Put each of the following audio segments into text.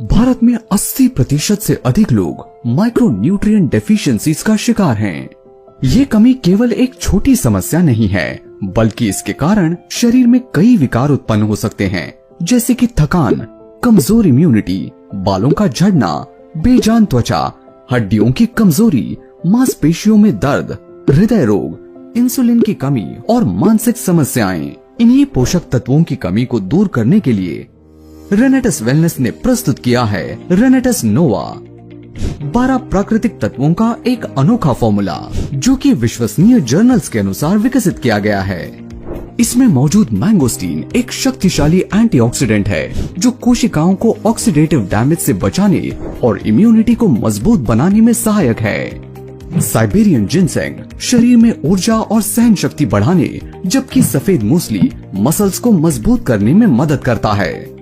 भारत में 80% से अधिक लोग माइक्रोन्यूट्रिएंट डेफिशिएंसीज का शिकार हैं। ये कमी केवल एक छोटी समस्या नहीं है, बल्कि इसके कारण शरीर में कई विकार उत्पन्न हो सकते हैं, जैसे कि थकान, कमजोर इम्यूनिटी, बालों का झड़ना, बेजान त्वचा, हड्डियों की कमजोरी, मांसपेशियों में दर्द, हृदय रोग, इंसुलिन की कमी और मानसिक समस्याएं। इन्हीं पोषक तत्वों की कमी को दूर करने के लिए रेनेटस वेलनेस ने प्रस्तुत किया है रेनेटस नोवा। 12 प्राकृतिक तत्वों का एक अनोखा फॉर्मूला, जो कि विश्वसनीय जर्नल्स के अनुसार विकसित किया गया है। इसमें मौजूद मैंगोस्टीन एक शक्तिशाली एंटीऑक्सीडेंट है, जो कोशिकाओं को ऑक्सीडेटिव डैमेज से बचाने और इम्यूनिटी को मजबूत बनाने में सहायक है। साइबेरियन जिनसेंग शरीर में ऊर्जा और सहन शक्ति बढ़ाने, जबकि सफेद मूसली मसल्स को मजबूत करने में मदद करता है।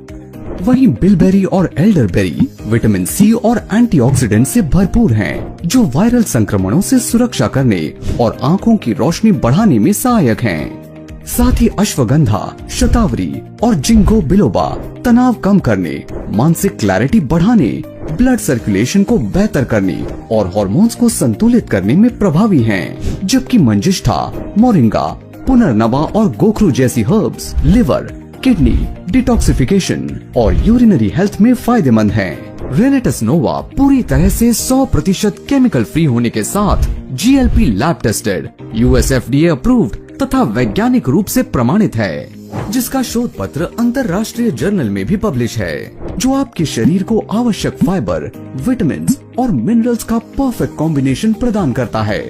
वहीं बिलबेरी और एल्डरबेरी विटामिन सी और एंटीऑक्सीडेंट से भरपूर हैं, जो वायरल संक्रमणों से सुरक्षा करने और आंखों की रोशनी बढ़ाने में सहायक हैं। साथ ही अश्वगंधा, शतावरी और जिंको बिलोबा तनाव कम करने, मानसिक क्लैरिटी बढ़ाने, ब्लड सर्कुलेशन को बेहतर करने और हार्मोन्स को संतुलित करने में प्रभावी हैं, जबकि मंजिष्ठा, मोरिंगा, पुनर्नवा और गोखरू जैसी हर्ब्स लिवर, किडनी, डिटॉक्सिफिकेशन और यूरिनरी हेल्थ में फायदेमंद हैं। रेनेटस नोवा पूरी तरह से 100% केमिकल फ्री होने के साथ GLP lab tested, US FDA approved तथा वैज्ञानिक रूप से प्रमाणित है, जिसका शोध पत्र अंतर्राष्ट्रीय जर्नल में भी पब्लिश है, जो आपके शरीर को आवश्यक फाइबर, विटामिन और मिनरल्स का परफेक्ट कॉम्बिनेशन प्रदान करता है।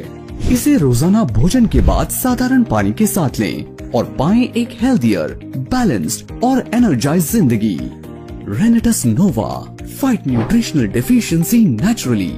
इसे रोजाना भोजन के बाद साधारण पानी के साथ लें और पाएं एक हेल्दियर, बैलेंस्ड और एनर्जाइज जिंदगी। रेनेटस नोवा, फाइट न्यूट्रिशनल डेफिशिएंसी नेचुरली।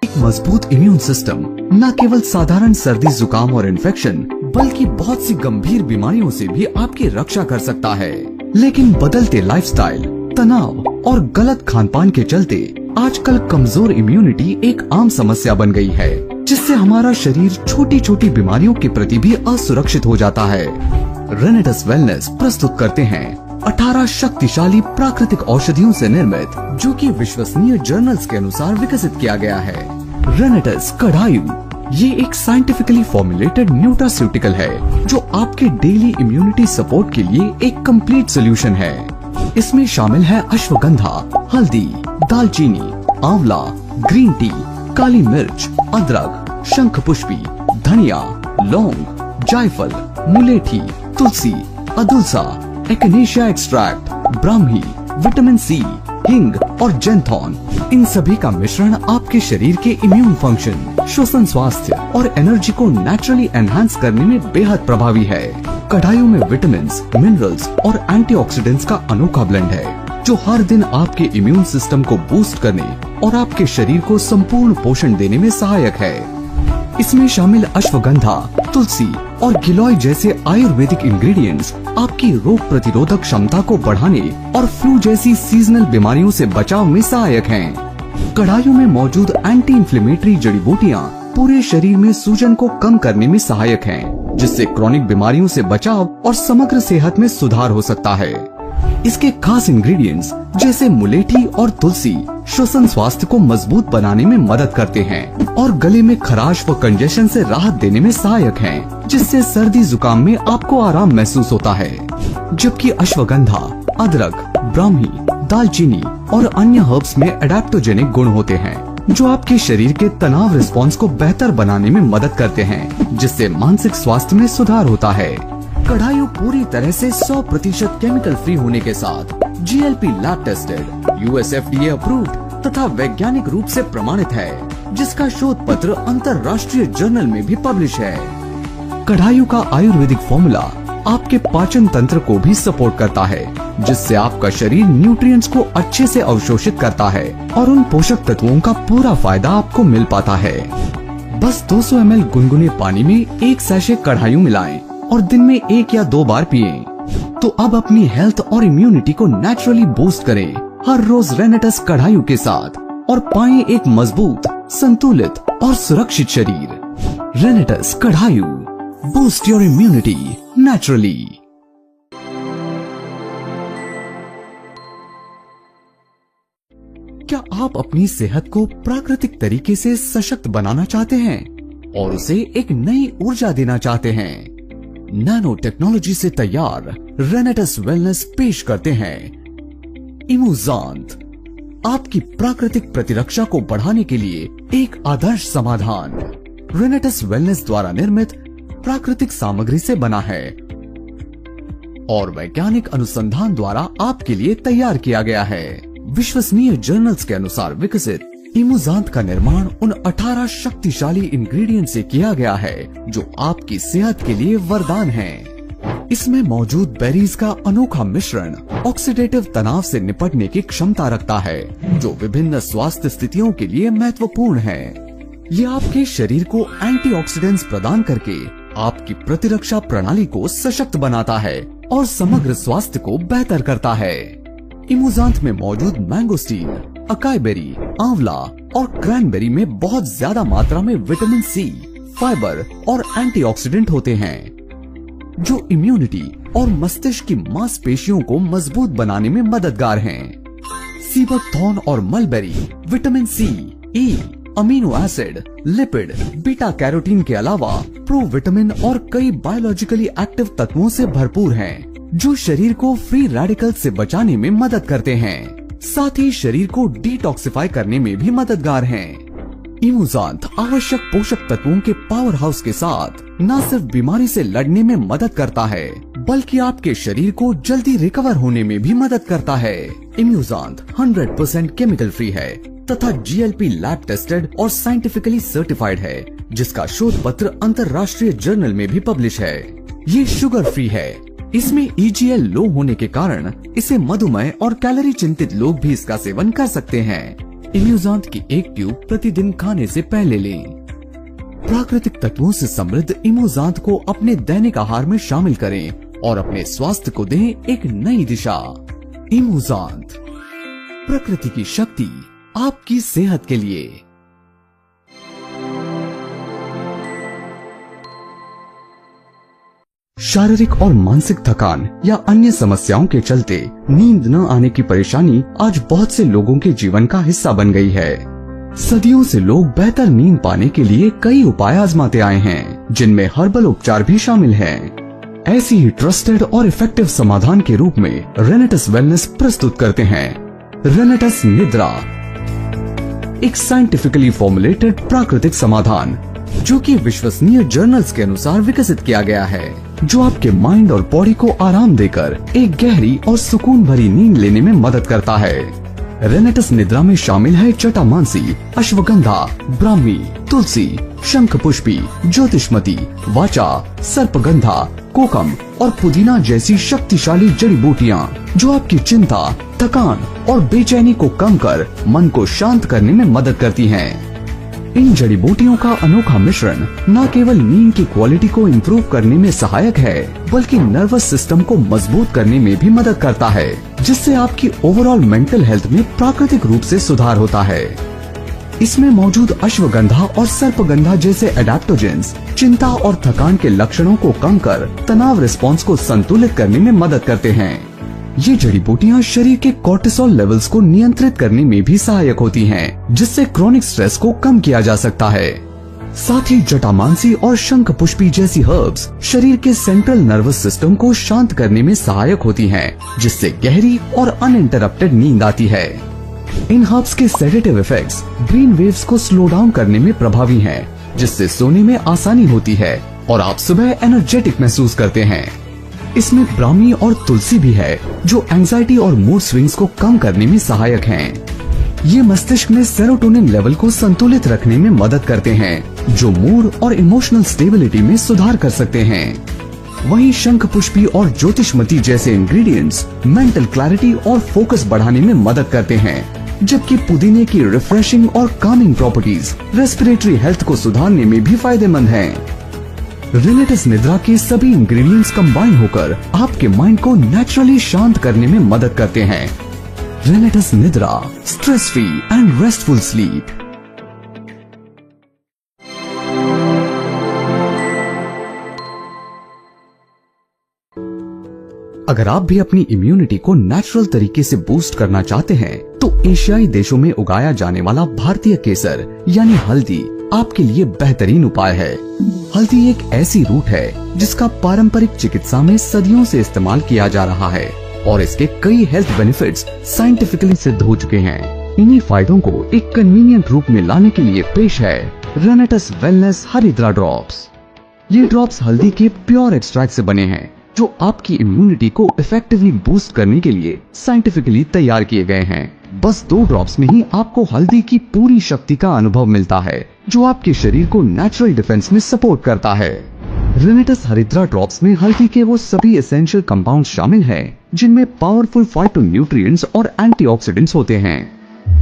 एक मजबूत इम्यून सिस्टम न केवल साधारण सर्दी, जुकाम और इन्फेक्शन, बल्कि बहुत सी गंभीर बीमारियों से भी आपकी रक्षा कर सकता है। लेकिन बदलते लाइफस्टाइल, तनाव और गलत खानपान के चलते आजकल कमजोर इम्यूनिटी एक आम समस्या बन गई है, जिससे हमारा शरीर छोटी छोटी बीमारियों के प्रति भी असुरक्षित हो जाता है। रेनेटस वेलनेस प्रस्तुत करते हैं 18 शक्तिशाली प्राकृतिक औषधियों से निर्मित, जो कि विश्वसनीय जर्नल्स के अनुसार विकसित किया गया है। रेनेटस कढ़ायु ये एक साइंटिफिकली फॉर्मुलेटेड न्यूट्रास्यूटिकल है, जो आपके डेली इम्यूनिटी सपोर्ट के लिए एक कंप्लीट सोल्यूशन है। इसमें शामिल है अश्वगंधा, हल्दी, दालचीनी, आंवला, ग्रीन टी, काली मिर्च, अदरक, शंखपुष्पी, धनिया, लौंग, जायफल, मुलेठी, तुलसी, अदुलसा, एक्नेशिया एक्सट्रैक्ट, ब्राह्मी, विटामिन सी, हिंग और जेंथॉन। इन सभी का मिश्रण आपके शरीर के इम्यून फंक्शन, श्वसन स्वास्थ्य और एनर्जी को नेचुरली एनहांस करने में बेहद प्रभावी है। कढ़ाइयों में विटामिन, मिनरल्स और एंटीऑक्सीडेंट्स का अनोखा ब्लेंड है, जो हर दिन आपके इम्यून सिस्टम को बूस्ट करने और आपके शरीर को संपूर्ण पोषण देने में सहायक है। इसमें शामिल अश्वगंधा, तुलसी और गिलोय जैसे आयुर्वेदिक इंग्रेडिएंट्स आपकी रोग प्रतिरोधक क्षमता को बढ़ाने और फ्लू जैसी सीजनल बीमारियों से बचाव में सहायक हैं। कढ़ाइयों में मौजूद एंटी इंफ्लेमेटरी जड़ी बूटियाँ पूरे शरीर में सूजन को कम करने में सहायक हैं, जिससे क्रॉनिक बीमारियों से बचाव और समग्र सेहत में सुधार हो सकता है। इसके खास इंग्रेडिएंट्स जैसे मुलेठी और तुलसी श्वसन स्वास्थ्य को मजबूत बनाने में मदद करते हैं और गले में खराश व कंजेशन से राहत देने में सहायक हैं, जिससे सर्दी जुकाम में आपको आराम महसूस होता है। जबकि अश्वगंधा, अदरक, ब्राह्मी, दालचीनी और अन्य हर्ब्स में एडेप्टोजेनिक गुण होते हैं, जो आपके शरीर के तनाव रिस्पॉन्स को बेहतर बनाने में मदद करते हैं, जिससे मानसिक स्वास्थ्य में सुधार होता है। कढ़ायु पूरी तरह से 100% केमिकल फ्री होने के साथ GLP lab tested, US FDA approved तथा वैज्ञानिक रूप से प्रमाणित है, जिसका शोध पत्र अंतर्राष्ट्रीय जर्नल में भी पब्लिश है। कढ़ायु का आयुर्वेदिक फॉर्मूला आपके पाचन तंत्र को भी सपोर्ट करता है, जिससे आपका शरीर न्यूट्रिएंट्स को अच्छे से अवशोषित करता है और उन पोषक तत्वों का पूरा फायदा आपको मिल पाता है। बस 200 ml गुनगुने पानी में एक सैशे कढ़ायु मिलाएं और दिन में 1 या 2 बार पिएं। तो अब अपनी हेल्थ और इम्यूनिटी को नेचुरली बूस्ट करें हर रोज रेनेटस कढ़ायु के साथ और पाएं एक मजबूत, संतुलित और सुरक्षित शरीर। रेनेटस कढ़ायु, बूस्ट योर इम्यूनिटी नेचुरली। क्या आप अपनी सेहत को प्राकृतिक तरीके से सशक्त बनाना चाहते हैं और उसे एक नई ऊर्जा देना चाहते हैं? नैनो टेक्नोलॉजी से तैयार रेनेटस वेलनेस पेश करते हैं इमूजांत, आपकी प्राकृतिक प्रतिरक्षा को बढ़ाने के लिए एक आदर्श समाधान। रेनेटस वेलनेस द्वारा निर्मित प्राकृतिक सामग्री से बना है और वैज्ञानिक अनुसंधान द्वारा आपके लिए तैयार किया गया है। विश्वसनीय जर्नल्स के अनुसार विकसित इमूजांत का निर्माण उन 18 शक्तिशाली इंग्रेडिएंट से किया गया है जो आपकी सेहत के लिए वरदान हैं। इसमें मौजूद बेरीज का अनोखा मिश्रण ऑक्सीडेटिव तनाव से निपटने की क्षमता रखता है, जो विभिन्न स्वास्थ्य स्थितियों के लिए महत्वपूर्ण है। ये आपके शरीर को एंटीऑक्सीडेंट्स प्रदान करके आपकी प्रतिरक्षा प्रणाली को सशक्त बनाता है और समग्र स्वास्थ्य को बेहतर करता है। इमूजांत में मौजूद मैंगोस्टीन, अकाई बेरी, आंवला और क्रैनबेरी में बहुत ज्यादा मात्रा में विटामिन सी, फाइबर और एंटीऑक्सीडेंट होते हैं, जो इम्यूनिटी और मस्तिष्क की मांसपेशियों को मजबूत बनाने में मददगार हैं। सीबकथॉर्न और mulberry vitamin C, E, amino acid, lipid, beta carotene के अलावा प्रोविटामिन और कई बायोलॉजिकली एक्टिव तत्वों से भरपूर हैं, जो शरीर को फ्री रेडिकल से बचाने में मदद करते हैं। साथ ही शरीर को डिटॉक्सिफाई करने में भी मददगार हैं। इमूजांत आवश्यक पोषक तत्वों के पावर हाउस के साथ न सिर्फ बीमारी से लड़ने में मदद करता है, बल्कि आपके शरीर को जल्दी रिकवर होने में भी मदद करता है। इमूजांत 100% केमिकल फ्री है तथा GLP लैब टेस्टेड और साइंटिफिकली सर्टिफाइड है, जिसका शोध पत्र अंतर्राष्ट्रीय जर्नल में भी पब्लिश है। ये शुगर फ्री है। इसमें EGL लो होने के कारण इसे मधुमेह और कैलोरी चिंतित लोग भी इसका सेवन कर सकते हैं। इमूजांत की एक ट्यूब प्रतिदिन खाने से पहले लें। प्राकृतिक तत्वों से समृद्ध इमूजांत को अपने दैनिक आहार में शामिल करें और अपने स्वास्थ्य को दें एक नई दिशा। इमूजांत, प्रकृति की शक्ति आपकी सेहत के लिए। शारीरिक और मानसिक थकान या अन्य समस्याओं के चलते नींद न आने की परेशानी आज बहुत से लोगों के जीवन का हिस्सा बन गई है। सदियों से लोग बेहतर नींद पाने के लिए कई उपाय आजमाते आए हैं, जिनमें हर्बल उपचार भी शामिल हैं। ऐसी ही ट्रस्टेड और इफेक्टिव समाधान के रूप में रेनेटस वेलनेस प्रस्तुत करते हैं रेनेटस निद्रा, एक साइंटिफिकली फॉर्मुलेटेड प्राकृतिक समाधान जो कि विश्वसनीय जर्नल्स के अनुसार विकसित किया गया है, जो आपके माइंड और बॉडी को आराम देकर एक गहरी और सुकून भरी नींद लेने में मदद करता है। रेनेटस निद्रा में शामिल है जटामांसी, अश्वगंधा, ब्राह्मी, तुलसी, शंखपुष्पी, ज्योतिषमती, वाचा, सर्पगंधा, कोकम और पुदीना जैसी शक्तिशाली जड़ी बूटियाँ, जो आपकी चिंता, थकान और बेचैनी को कम कर मन को शांत करने में मदद करती हैं। इन जड़ी बूटियों का अनोखा मिश्रण न केवल नींद की क्वालिटी को इम्प्रूव करने में सहायक है, बल्कि नर्वस सिस्टम को मजबूत करने में भी मदद करता है, जिससे आपकी ओवरऑल मेंटल हेल्थ में प्राकृतिक रूप से सुधार होता है। इसमें मौजूद अश्वगंधा और सर्पगंधा जैसे एडेप्टोजेंस चिंता और थकान के लक्षणों को कम कर तनाव रिस्पॉन्स को संतुलित करने में मदद करते हैं। ये जड़ी बूटियाँ शरीर के कोर्टिसोल लेवल्स को नियंत्रित करने में भी सहायक होती हैं, जिससे क्रोनिक स्ट्रेस को कम किया जा सकता है। साथ ही जटामांसी और शंखपुष्पी जैसी हर्ब्स शरीर के सेंट्रल नर्वस सिस्टम को शांत करने में सहायक होती हैं, जिससे गहरी और अनइंटरप्टेड नींद आती है। इन हर्ब्स के सेडेटिव इफेक्ट्स ब्रेन वेव्स को स्लो डाउन करने में प्रभावी हैं, जिससे सोने में आसानी होती है और आप सुबह एनर्जेटिक महसूस करते हैं। इसमें ब्राह्मी और तुलसी भी है, जो एंजाइटी और मूड स्विंग्स को कम करने में सहायक हैं। ये मस्तिष्क में सेरोटोनिन लेवल को संतुलित रखने में मदद करते हैं, जो मूड और इमोशनल स्टेबिलिटी में सुधार कर सकते हैं। वहीं शंखपुष्पी और ज्योतिषमती जैसे इंग्रेडिएंट्स मेंटल क्लैरिटी और फोकस बढ़ाने में मदद करते हैं, जबकि पुदीने की रिफ्रेशिंग और कामिंग प्रॉपर्टीज रेस्पिरेटरी हेल्थ को सुधारने में भी फायदेमंद हैं। रेनेटस निद्रा के सभी इंग्रेडिएंट्स कंबाइन होकर आपके माइंड को नेचुरली शांत करने में मदद करते हैं। रेनेटस निद्रा, stress free and restful sleep. अगर आप भी अपनी इम्यूनिटी को नेचुरल तरीके से बूस्ट करना चाहते हैं तो एशियाई देशों में उगाया जाने वाला भारतीय केसर यानी हल्दी आपके लिए बेहतरीन उपाय है। हल्दी एक ऐसी रूट है जिसका पारंपरिक चिकित्सा में सदियों से इस्तेमाल किया जा रहा है और इसके कई हेल्थ बेनिफिट्स साइंटिफिकली सिद्ध हो चुके हैं। इन्हीं फायदों को एक कन्वीनियंट रूप में लाने के लिए पेश है रेनेटस वेलनेस हरिद्रा ड्रॉप्स। ये ड्रॉप्स हल्दी के प्योर एक्सट्रैक्ट से बने हैं जो आपकी इम्यूनिटी को इफेक्टिवली बूस्ट करने के लिए साइंटिफिकली तैयार किए गए हैं। बस 2 ड्रॉप्स में ही आपको हल्दी की पूरी शक्ति का अनुभव मिलता है जो आपके शरीर को नेचुरल डिफेंस में सपोर्ट करता है। रेनेटस हरिद्रा ड्रॉप्स में हल्दी के वो सभी एसेंशियल कंपाउंड शामिल हैं जिनमें पावरफुल फाइटोन्यूट्रिएंट्स और एंटीऑक्सीडेंट्स होते हैं।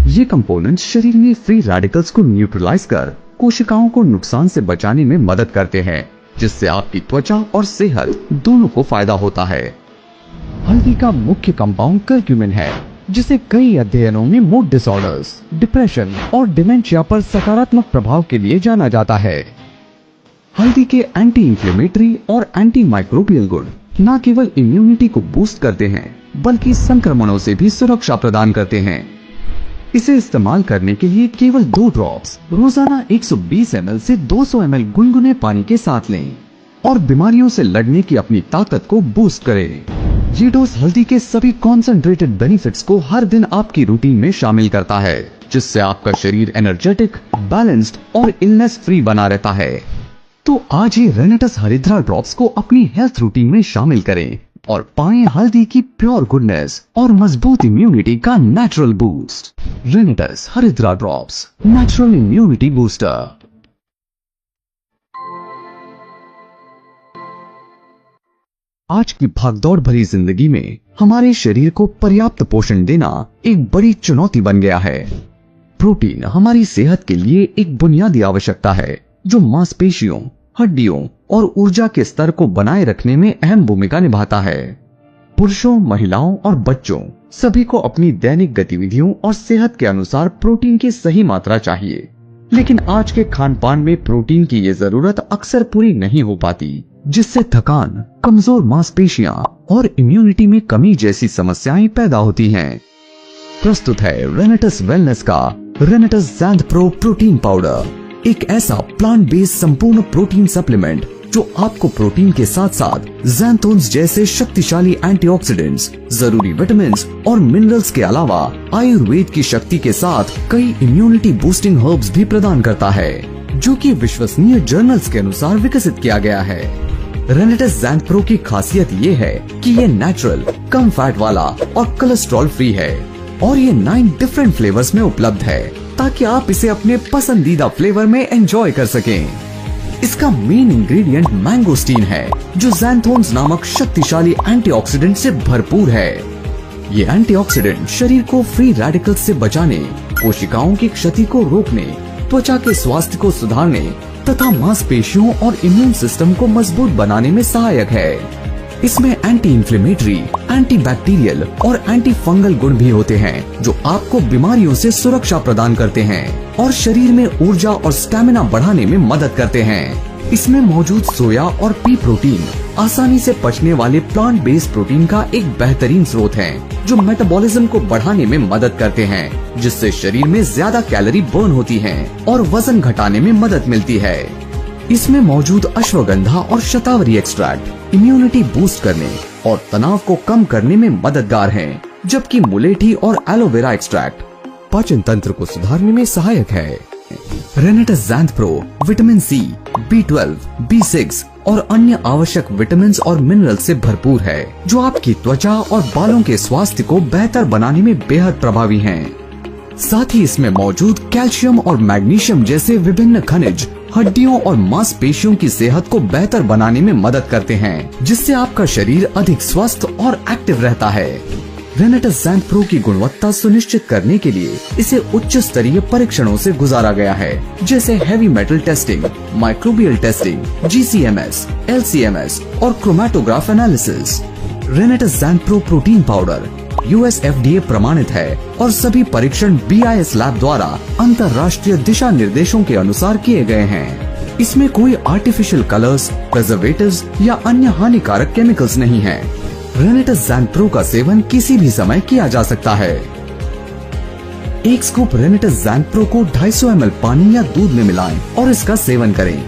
ये कंपोनेंट्स शरीर में फ्री रेडिकल्स को न्यूट्रलाइज कर कोशिकाओं को नुकसान से बचाने में मदद करते हैं, जिससे आपकी त्वचा और सेहत दोनों को फायदा होता है। हल्दी का मुख्य कंपाउंड करक्यूमिन है जिसे कई अध्ययनों में मूड डिसऑर्डर्स, डिप्रेशन और डिमेंशिया पर सकारात्मक प्रभाव के लिए जाना जाता है। हल्दी के एंटी इंफ्लेमेटरी और एंटी माइक्रोबियल गुण न केवल इम्यूनिटी को बूस्ट करते हैं बल्कि संक्रमणों से भी सुरक्षा प्रदान करते हैं। इसे इस्तेमाल करने के लिए केवल 2 ड्रॉप्स रोजाना 120 ml से 200 ml गुनगुने पानी के साथ लें और बीमारियों से लड़ने की अपनी ताकत को बूस्ट करें। ये डोज हल्दी के सभी कॉन्सेंट्रेटेड बेनिफिट्स को हर दिन आपकी रूटीन में शामिल करता है, जिससे आपका शरीर एनर्जेटिक, बैलेंस्ड और इलनेस फ्री बना रहता है। तो आज ही रेनेटस हरिद्रा ड्रॉप्स को अपनी हेल्थ रूटीन में शामिल करें और पाएं हल्दी की प्योर गुडनेस और मजबूत इम्यूनिटी का नेचुरल बूस्ट। रेनेटस हरिद्रा ड्रॉप्स, नेचुरल इम्यूनिटी बूस्टर। आज की भागदौड़ भरी जिंदगी में हमारे शरीर को पर्याप्त पोषण देना एक बड़ी चुनौती बन गया है। प्रोटीन हमारी सेहत के लिए एक बुनियादी आवश्यकता है जो मांसपेशियों, हड्डियों और ऊर्जा के स्तर को बनाए रखने में अहम भूमिका निभाता है। पुरुषों, महिलाओं और बच्चों सभी को अपनी दैनिक गतिविधियों और सेहत के अनुसार प्रोटीन की सही मात्रा चाहिए, लेकिन आज के खान पान में प्रोटीन की ये जरूरत अक्सर पूरी नहीं हो पाती, जिससे थकान, कमजोर मांसपेशियां और इम्यूनिटी में कमी जैसी समस्याएं पैदा होती हैं। प्रस्तुत है रेनेटस वेलनेस का रेनेटस ज़ैंथ प्रो प्रोटीन पाउडर, एक ऐसा प्लांट बेस्ड संपूर्ण प्रोटीन सप्लीमेंट जो आपको प्रोटीन के साथ साथ ज़ैंथोन्स जैसे शक्तिशाली एंटीऑक्सीडेंट्स, जरूरी विटामिन्स और मिनरल्स के अलावा आयुर्वेद की शक्ति के साथ कई इम्यूनिटी बूस्टिंग हर्ब्स भी प्रदान करता है, जो कि विश्वसनीय जर्नल्स के अनुसार विकसित किया गया है। रेनेटस ज़ैंथ प्रो की खासियत ये है कि ये नेचुरल, कम फैट वाला और कोलेस्ट्रॉल फ्री है और ये 9 डिफरेंट फ्लेवर्स में उपलब्ध है ताकि आप इसे अपने पसंदीदा फ्लेवर में एंजॉय कर सकें। इसका मेन इंग्रेडिएंट मैंगोस्टीन है जो ज़ैंथोन्स नामक शक्तिशाली एंटीऑक्सीडेंट से भरपूर है। ये एंटीऑक्सीडेंट शरीर को फ्री रेडिकल्स से बचाने, कोशिकाओं की क्षति को रोकने, त्वचा के स्वास्थ्य को सुधारने तथा मांसपेशियों और इम्यून सिस्टम को मजबूत बनाने में सहायक है। इसमें एंटी इंफ्लेमेटरी, एंटी बैक्टीरियल और एंटी फंगल गुण भी होते हैं जो आपको बीमारियों से सुरक्षा प्रदान करते हैं और शरीर में ऊर्जा और स्टैमिना बढ़ाने में मदद करते हैं। इसमें मौजूद सोया और पी प्रोटीन आसानी से पचने वाले प्लांट बेस्ड प्रोटीन का एक बेहतरीन स्रोत है जो मेटाबॉलिज्म को बढ़ाने में मदद करते हैं, जिससे शरीर में ज्यादा कैलोरी बर्न होती है और वजन घटाने में मदद मिलती है। इसमें मौजूद अश्वगंधा और शतावरी एक्सट्रैक्ट इम्यूनिटी बूस्ट करने और तनाव को कम करने में मददगार हैं, जबकि मुलेठी और एलोवेरा एक्सट्रैक्ट पाचन तंत्र को सुधारने में सहायक है। रेनेटस ज़ैंथ pro vitamin C, B12, B6 और अन्य आवश्यक विटामिन्स और मिनरल से भरपूर है जो आपकी त्वचा और बालों के स्वास्थ्य को बेहतर बनाने में बेहद प्रभावी हैं। साथ ही इसमें मौजूद कैल्शियम और मैग्नीशियम जैसे विभिन्न खनिज हड्डियों और मांसपेशियों की सेहत को बेहतर बनाने में मदद करते हैं, जिससे आपका शरीर अधिक स्वस्थ और एक्टिव रहता है। रेनेटस ज़ैंथ प्रो की गुणवत्ता सुनिश्चित करने के लिए इसे उच्च स्तरीय परीक्षणों से गुजारा गया है, जैसे heavy metal testing, microbial testing, GCMS, LCMS और क्रोमेटोग्राफ एनालिसिस। रेनेटस ज़ैंथ Pro protein powder US FDA प्रमाणित है और सभी परीक्षण BIS लैब द्वारा अंतर्राष्ट्रीय दिशा निर्देशों के अनुसार किए गए हैं। इसमें कोई आर्टिफिशियल कलर्स, प्रिजर्वेटिव्स या अन्य हानिकारक केमिकल्स नहीं है। रेनेटस ज़ैन प्रो का सेवन किसी भी समय किया जा सकता है। एक स्कूप रेनेटस ज़ैन प्रो को 250 ml पानी या दूध में मिलाएं और इसका सेवन करें।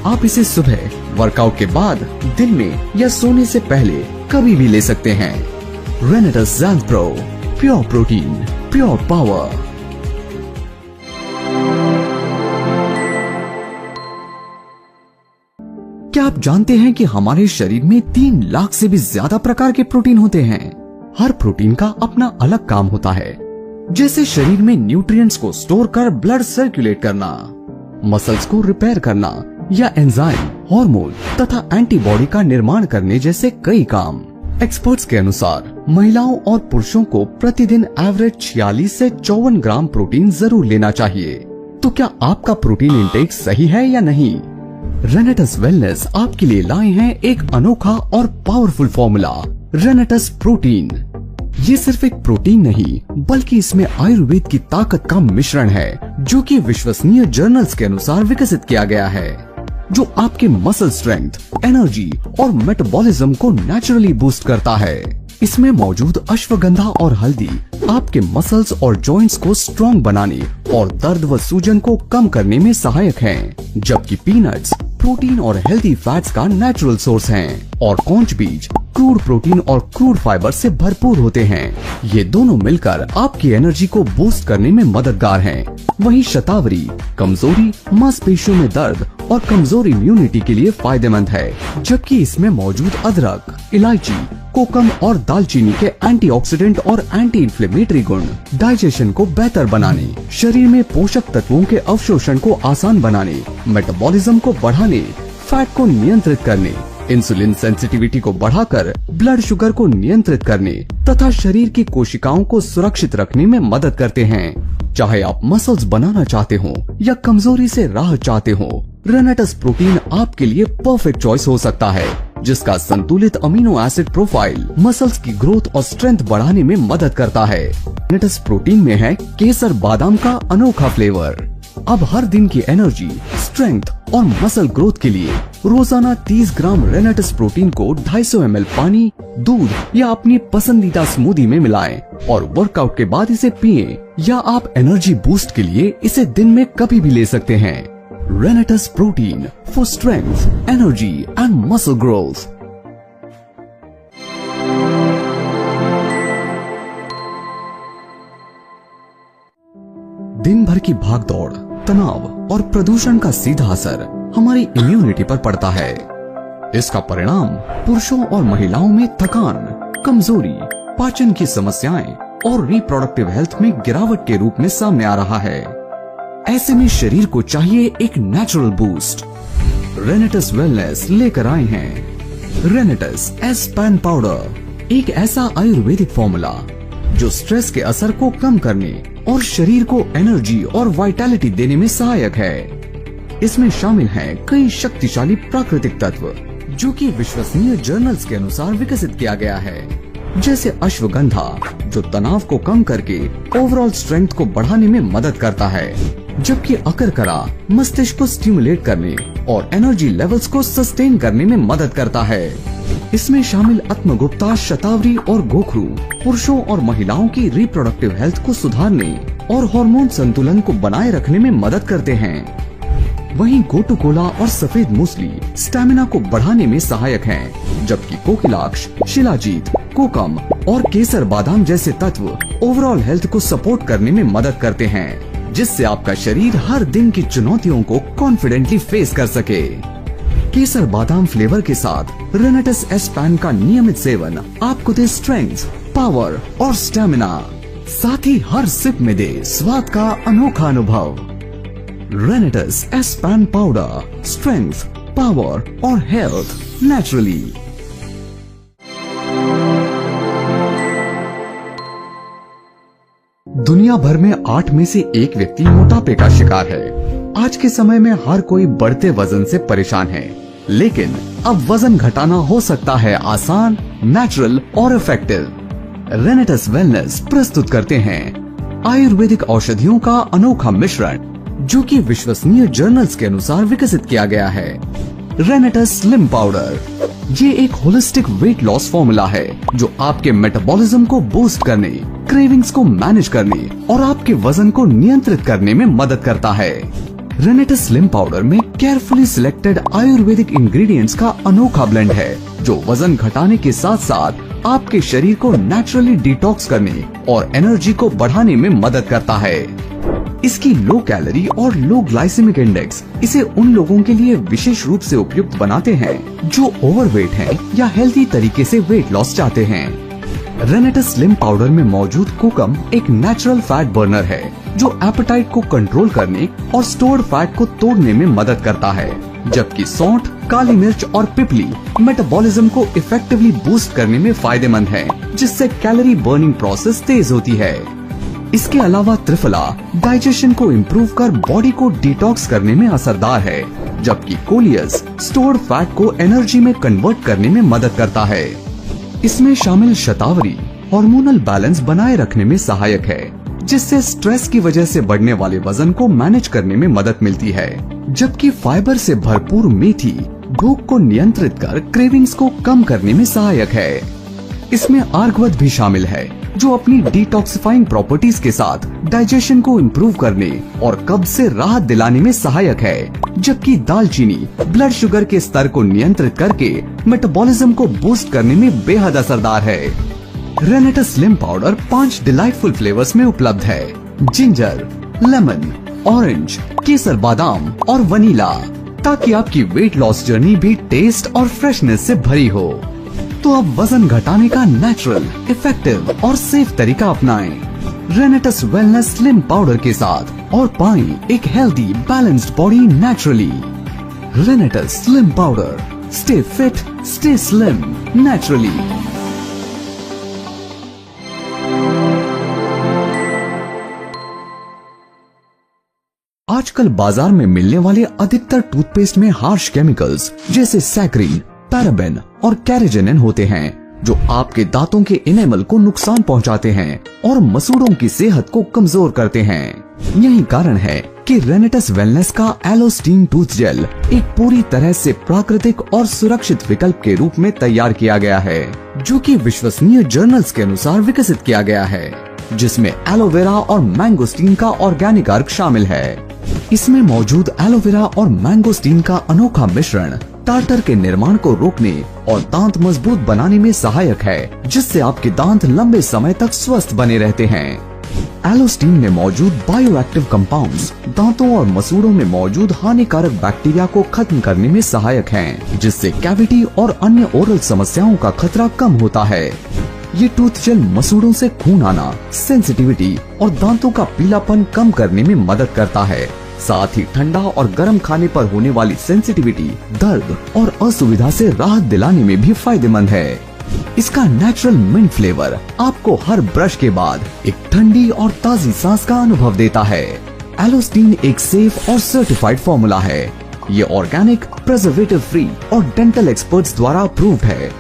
आप इसे सुबह, वर्कआउट के बाद, दिन में या सोने से पहले कभी भी ले सकते हैं। Renatus Zen Pro, pure protein, pure power. क्या आप जानते हैं कि हमारे शरीर में 3 लाख से भी ज्यादा प्रकार के प्रोटीन होते हैं? हर प्रोटीन का अपना अलग काम होता है, जैसे शरीर में न्यूट्रिएंट्स को स्टोर कर ब्लड सर्कुलेट करना, मसल्स को रिपेयर करना या एंजाइम, हार्मोन तथा एंटीबॉडी का निर्माण करने जैसे कई काम। एक्सपर्ट्स के अनुसार महिलाओं और पुरुषों को प्रतिदिन एवरेज 46 से 54 ग्राम प्रोटीन जरूर लेना चाहिए। तो क्या आपका प्रोटीन इंटेक सही है या नहीं? रेनेटस वेलनेस आपके लिए लाए हैं एक अनोखा और पावरफुल फॉर्मूला, रेनेटस प्रोटीन। ये सिर्फ एक प्रोटीन नहीं, बल्कि इसमें आयुर्वेद की ताकत का मिश्रण है, जो कि विश्वसनीय जर्नल्स के अनुसार विकसित किया गया है, जो आपके मसल स्ट्रेंथ, एनर्जी और मेटाबॉलिज्म को नेचुरली बूस्ट करता है। इसमें मौजूद अश्वगंधा और हल्दी आपके मसल्स और जॉइंट्स को स्ट्रॉन्ग बनाने और दर्द व सूजन को कम करने में सहायक हैं, जबकि पीनट्स प्रोटीन और हेल्दी फैट्स का नेचुरल सोर्स हैं और कॉन्च बीज क्रूड प्रोटीन और क्रूड फाइबर से भरपूर होते हैं। ये दोनों मिलकर आपकी एनर्जी को बूस्ट करने में मददगार हैं। वहीं शतावरी कमजोरी, मांसपेशियों में दर्द और कमजोर इम्यूनिटी के लिए फायदेमंद है, जबकि इसमें मौजूद अदरक, इलायची, कोकम और दालचीनी के एंटीऑक्सीडेंट और एंटी इन्फ्लेमेटरी गुण डाइजेशन को बेहतर बनाने, शरीर में पोषक तत्वों के अवशोषण को आसान बनाने, मेटाबॉलिज्म को बढ़ाने, फैट को नियंत्रित करने, इंसुलिन सेंसिटिविटी को बढ़ाकर ब्लड शुगर को नियंत्रित करने तथा शरीर की कोशिकाओं को सुरक्षित रखने में मदद करते हैं। चाहे आप मसल्स बनाना चाहते हो या कमजोरी से राहत चाहते हो, रेनेटस प्रोटीन आपके लिए परफेक्ट चॉइस हो सकता है, जिसका संतुलित अमीनो एसिड प्रोफाइल मसल्स की ग्रोथ और स्ट्रेंथ बढ़ाने में मदद करता है। रेनेटस प्रोटीन में है केसर बादाम का अनोखा फ्लेवर। अब हर दिन की एनर्जी, स्ट्रेंथ और मसल ग्रोथ के लिए रोजाना 30 ग्राम रेनेटस प्रोटीन को 250 ml पानी, दूध या अपनी पसंदीदा स्मूदी में मिलाएं और वर्कआउट के बाद इसे पिएं, या आप एनर्जी बूस्ट के लिए इसे दिन में कभी भी ले सकते हैं। रेनेटस protein for strength, energy and muscle growth. दिन भर की भागदौड़, तनाव और प्रदूषण का सीधा असर हमारी इम्यूनिटी पर पड़ता है। इसका परिणाम पुरुषों और महिलाओं में थकान, कमजोरी, पाचन की समस्याएं और रिप्रोडक्टिव हेल्थ में गिरावट के रूप में सामने आ रहा है। ऐसे में शरीर को चाहिए एक नेचुरल बूस्ट। रेनेटस वेलनेस लेकर आए हैं रेनेटस एस्पैन पाउडर, एक ऐसा आयुर्वेदिक फॉर्मूला जो स्ट्रेस के असर को कम करने और शरीर को एनर्जी और वाइटैलिटी देने में सहायक है। इसमें शामिल हैं कई शक्तिशाली प्राकृतिक तत्व, जो कि विश्वसनीय जर्नल्स के अनुसार विकसित किया गया है, जैसे अश्वगंधा, जो तनाव को कम करके ओवरऑल स्ट्रेंथ को बढ़ाने में मदद करता है, जबकि अकरकरा मस्तिष्क को स्टिमुलेट करने और एनर्जी लेवल्स को सस्टेन करने में मदद करता है। इसमें शामिल आत्मगुप्ता, शतावरी और गोखरू पुरुषों और महिलाओं की रिप्रोडक्टिव हेल्थ को सुधारने और हार्मोन संतुलन को बनाए रखने में मदद करते हैं। वहीं गोटुकोला और सफेद मूसली स्टैमिना को बढ़ाने में सहायक हैं, जबकि कोकिलाक्ष, शिलाजीत, कोकम और केसर बादाम जैसे तत्व ओवरऑल हेल्थ को सपोर्ट करने में मदद करते हैं, जिससे आपका शरीर हर दिन की चुनौतियों को कॉन्फिडेंटली फेस कर सके। केसर बादाम फ्लेवर के साथ रेनेटस एस्पैन का नियमित सेवन आपको दे स्ट्रेंथ, पावर और स्टैमिना, साथ ही हर सिप में दे स्वाद का अनोखा अनुभव। रेनेटस एस्पैन पाउडर, स्ट्रेंथ, पावर और हेल्थ नेचुरली। दुनिया भर में 8 में से 1 व्यक्ति मोटापे का शिकार है। आज के समय में हर कोई बढ़ते वजन से परेशान है, लेकिन अब वजन घटाना हो सकता है आसान, नेचुरल और इफेक्टिव। रेनेटस वेलनेस प्रस्तुत करते हैं आयुर्वेदिक औषधियों का अनोखा मिश्रण, जो कि विश्वसनीय जर्नल्स के अनुसार विकसित किया गया है। रेनेटस स्लिम पाउडर ये एक होलिस्टिक वेट लॉस फॉर्मूला है जो आपके मेटाबॉलिज्म को बूस्ट करने, क्रेविंग्स को मैनेज करने और आपके वजन को नियंत्रित करने में मदद करता है। रेनेटस स्लिम पाउडर में केयरफुली सिलेक्टेड आयुर्वेदिक इंग्रेडिएंट्स का अनोखा ब्लेंड है जो वजन घटाने के साथ साथ आपके शरीर को नेचुरली डिटॉक्स करने और एनर्जी को बढ़ाने में मदद करता है। इसकी लो कैलोरी और लो ग्लाइसेमिक इंडेक्स इसे उन लोगों के लिए विशेष रूप से उपयुक्त बनाते हैं जो ओवरवेट हैं या हेल्दी तरीके से वेट लॉस चाहते हैं। रेनेटस स्लिम पाउडर में मौजूद कोकम एक नेचुरल फैट बर्नर है जो एपेटाइट को कंट्रोल करने और स्टोर्ड फैट को तोड़ने में मदद करता है, जबकि सौंठ, काली मिर्च और पिपली मेटाबॉलिज्म को इफेक्टिवली बूस्ट करने में फायदेमंद है, जिससे कैलोरी बर्निंग प्रोसेस तेज होती है। इसके अलावा त्रिफला डाइजेशन को इम्प्रूव कर बॉडी को डिटॉक्स करने में असरदार है, जबकि कोलियस स्टोर्ड फैट को एनर्जी में कन्वर्ट करने में मदद करता है। इसमें शामिल शतावरी हार्मोनल बैलेंस बनाए रखने में सहायक है, जिससे स्ट्रेस की वजह से बढ़ने वाले वजन को मैनेज करने में मदद मिलती है, जबकि फाइबर से भरपूर मेथी भूख को नियंत्रित कर क्रेविंग्स को कम करने में सहायक है। इसमें आर्गवत भी शामिल है जो अपनी डिटॉक्सिफाइंग प्रॉपर्टीज के साथ डाइजेशन को इम्प्रूव करने और कब्ज से राहत दिलाने में सहायक है, जबकि दालचीनी ब्लड शुगर के स्तर को नियंत्रित करके मेटाबॉलिज्म को बूस्ट करने में बेहद असरदार है। रेनेटस स्लिम पाउडर 5 डिलाइटफुल फ्लेवर्स में उपलब्ध है: जिंजर, लेमन, ऑरेंज, केसर बादाम और वनीला, ताकि आपकी वेट लॉस जर्नी भी टेस्ट और फ्रेशनेस से भरी हो। तो अब वजन घटाने का नेचुरल, इफेक्टिव और सेफ तरीका अपनाएं रेनेटस वेलनेस स्लिम पाउडर के साथ और पाएं एक healthy balanced body naturally. रेनेटस slim powder, stay fit, stay slim naturally. आजकल बाजार में मिलने वाले अधिकतर टूथपेस्ट में हार्श केमिकल्स जैसे सैकरीन, पैराबेन और कैरेजेनिन होते हैं, जो आपके दांतों के इनेमल को नुकसान पहुंचाते हैं और मसूड़ों की सेहत को कमजोर करते हैं। यही कारण है कि रेनेटस वेलनेस का एलोस्टीन टूथ जेल एक पूरी तरह से प्राकृतिक और सुरक्षित विकल्प के रूप में तैयार किया गया है, जो कि विश्वसनीय जर्नल्स के अनुसार विकसित किया गया है, जिसमें एलोवेरा और मैंगोस्टीन का ऑर्गेनिक अर्क शामिल है। इसमें मौजूद एलोवेरा और मैंगोस्टीन का अनोखा मिश्रण टार्टर के निर्माण को रोकने और दांत मजबूत बनाने में सहायक है, जिससे आपके दांत लंबे समय तक स्वस्थ बने रहते हैं। एलोस्टीन में मौजूद बायोएक्टिव कंपाउंड्स दांतों और मसूड़ों में मौजूद हानिकारक बैक्टीरिया को खत्म करने में सहायक हैं, जिससे कैविटी और अन्य ओरल समस्याओं का खतरा कम होता है। ये टूथ जेल मसूड़ों से खून आना, सेंसिटिविटी और दांतों का पीलापन कम करने में मदद करता है। साथ ही ठंडा और गर्म खाने पर होने वाली सेंसिटिविटी, दर्द और असुविधा से राहत दिलाने में भी फायदेमंद है। इसका नेचुरल मिंट फ्लेवर आपको हर ब्रश के बाद एक ठंडी और ताजी सांस का अनुभव देता है। एलोस्टीन एक सेफ और सर्टिफाइड फॉर्मूला है। ये ऑर्गेनिक, प्रिजर्वेटिव फ्री और डेंटल एक्सपर्ट्स द्वारा अप्रूव्ड है।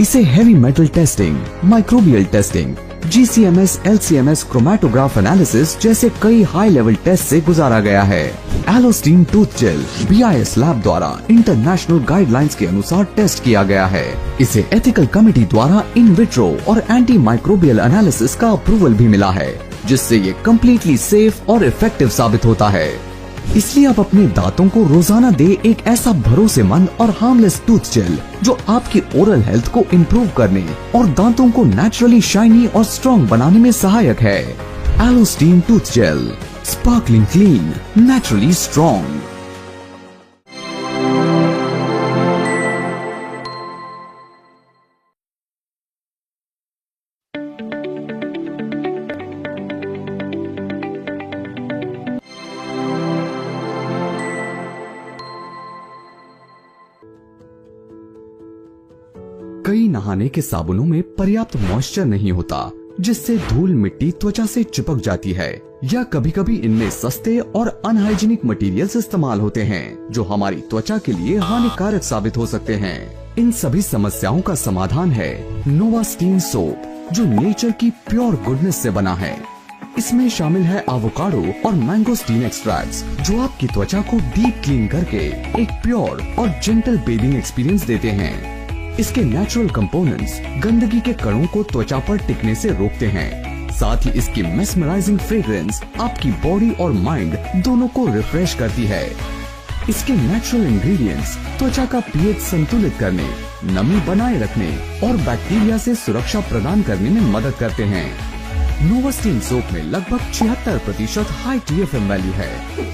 इसे heavy metal testing, microbial testing, GCMS, LCMS, chromatograph analysis जैसे कई हाई लेवल टेस्ट से गुजारा गया है। एलोस्टीन टूथ जेल BIS लैब द्वारा इंटरनेशनल गाइडलाइंस के अनुसार टेस्ट किया गया है। इसे एथिकल कमेटी द्वारा इन विट्रो और एंटी माइक्रोबियल एनालिसिस का अप्रूवल भी मिला है, जिससे ये कम्प्लीटली सेफ और इफेक्टिव साबित होता है। इसलिए आप अपने दांतों को रोजाना दे एक ऐसा भरोसेमंद और हार्मलेस टूथ जेल जो आपकी ओरल हेल्थ को इम्प्रूव करने और दांतों को नेचुरली शाइनी और स्ट्रॉन्ग बनाने में सहायक है। एलोस्टीन tooth gel, sparkling clean, naturally strong. कई नहाने के साबुनों में पर्याप्त मॉइस्चर नहीं होता, जिससे धूल मिट्टी त्वचा से चिपक जाती है, या कभी कभी इनमें सस्ते और अनहाइजीनिक मटेरियल्स इस्तेमाल होते हैं जो हमारी त्वचा के लिए हानिकारक साबित हो सकते हैं। इन सभी समस्याओं का समाधान है नोवास्टीन सोप, जो नेचर की प्योर गुडनेस से बना है। इसमें शामिल है एवोकाडो और मैंगोस्टीन एक्सट्रैक्ट्स, जो आपकी त्वचा को डीप क्लीन करके एक प्योर और जेंटल बेबिंग एक्सपीरियंस देते हैं। इसके नेचुरल कंपोनेंट्स गंदगी के कणों को त्वचा पर टिकने से रोकते हैं। साथ ही इसकी मेस्मराइजिंग फ्रेग्रेंस आपकी बॉडी और माइंड दोनों को रिफ्रेश करती है। इसके नेचुरल इंग्रेडिएंट्स त्वचा का पीएच संतुलित करने, नमी बनाए रखने और बैक्टीरिया से सुरक्षा प्रदान करने में मदद करते हैं। नोवास्टीन सोप में लगभग 76% हाई TFM वैल्यू है,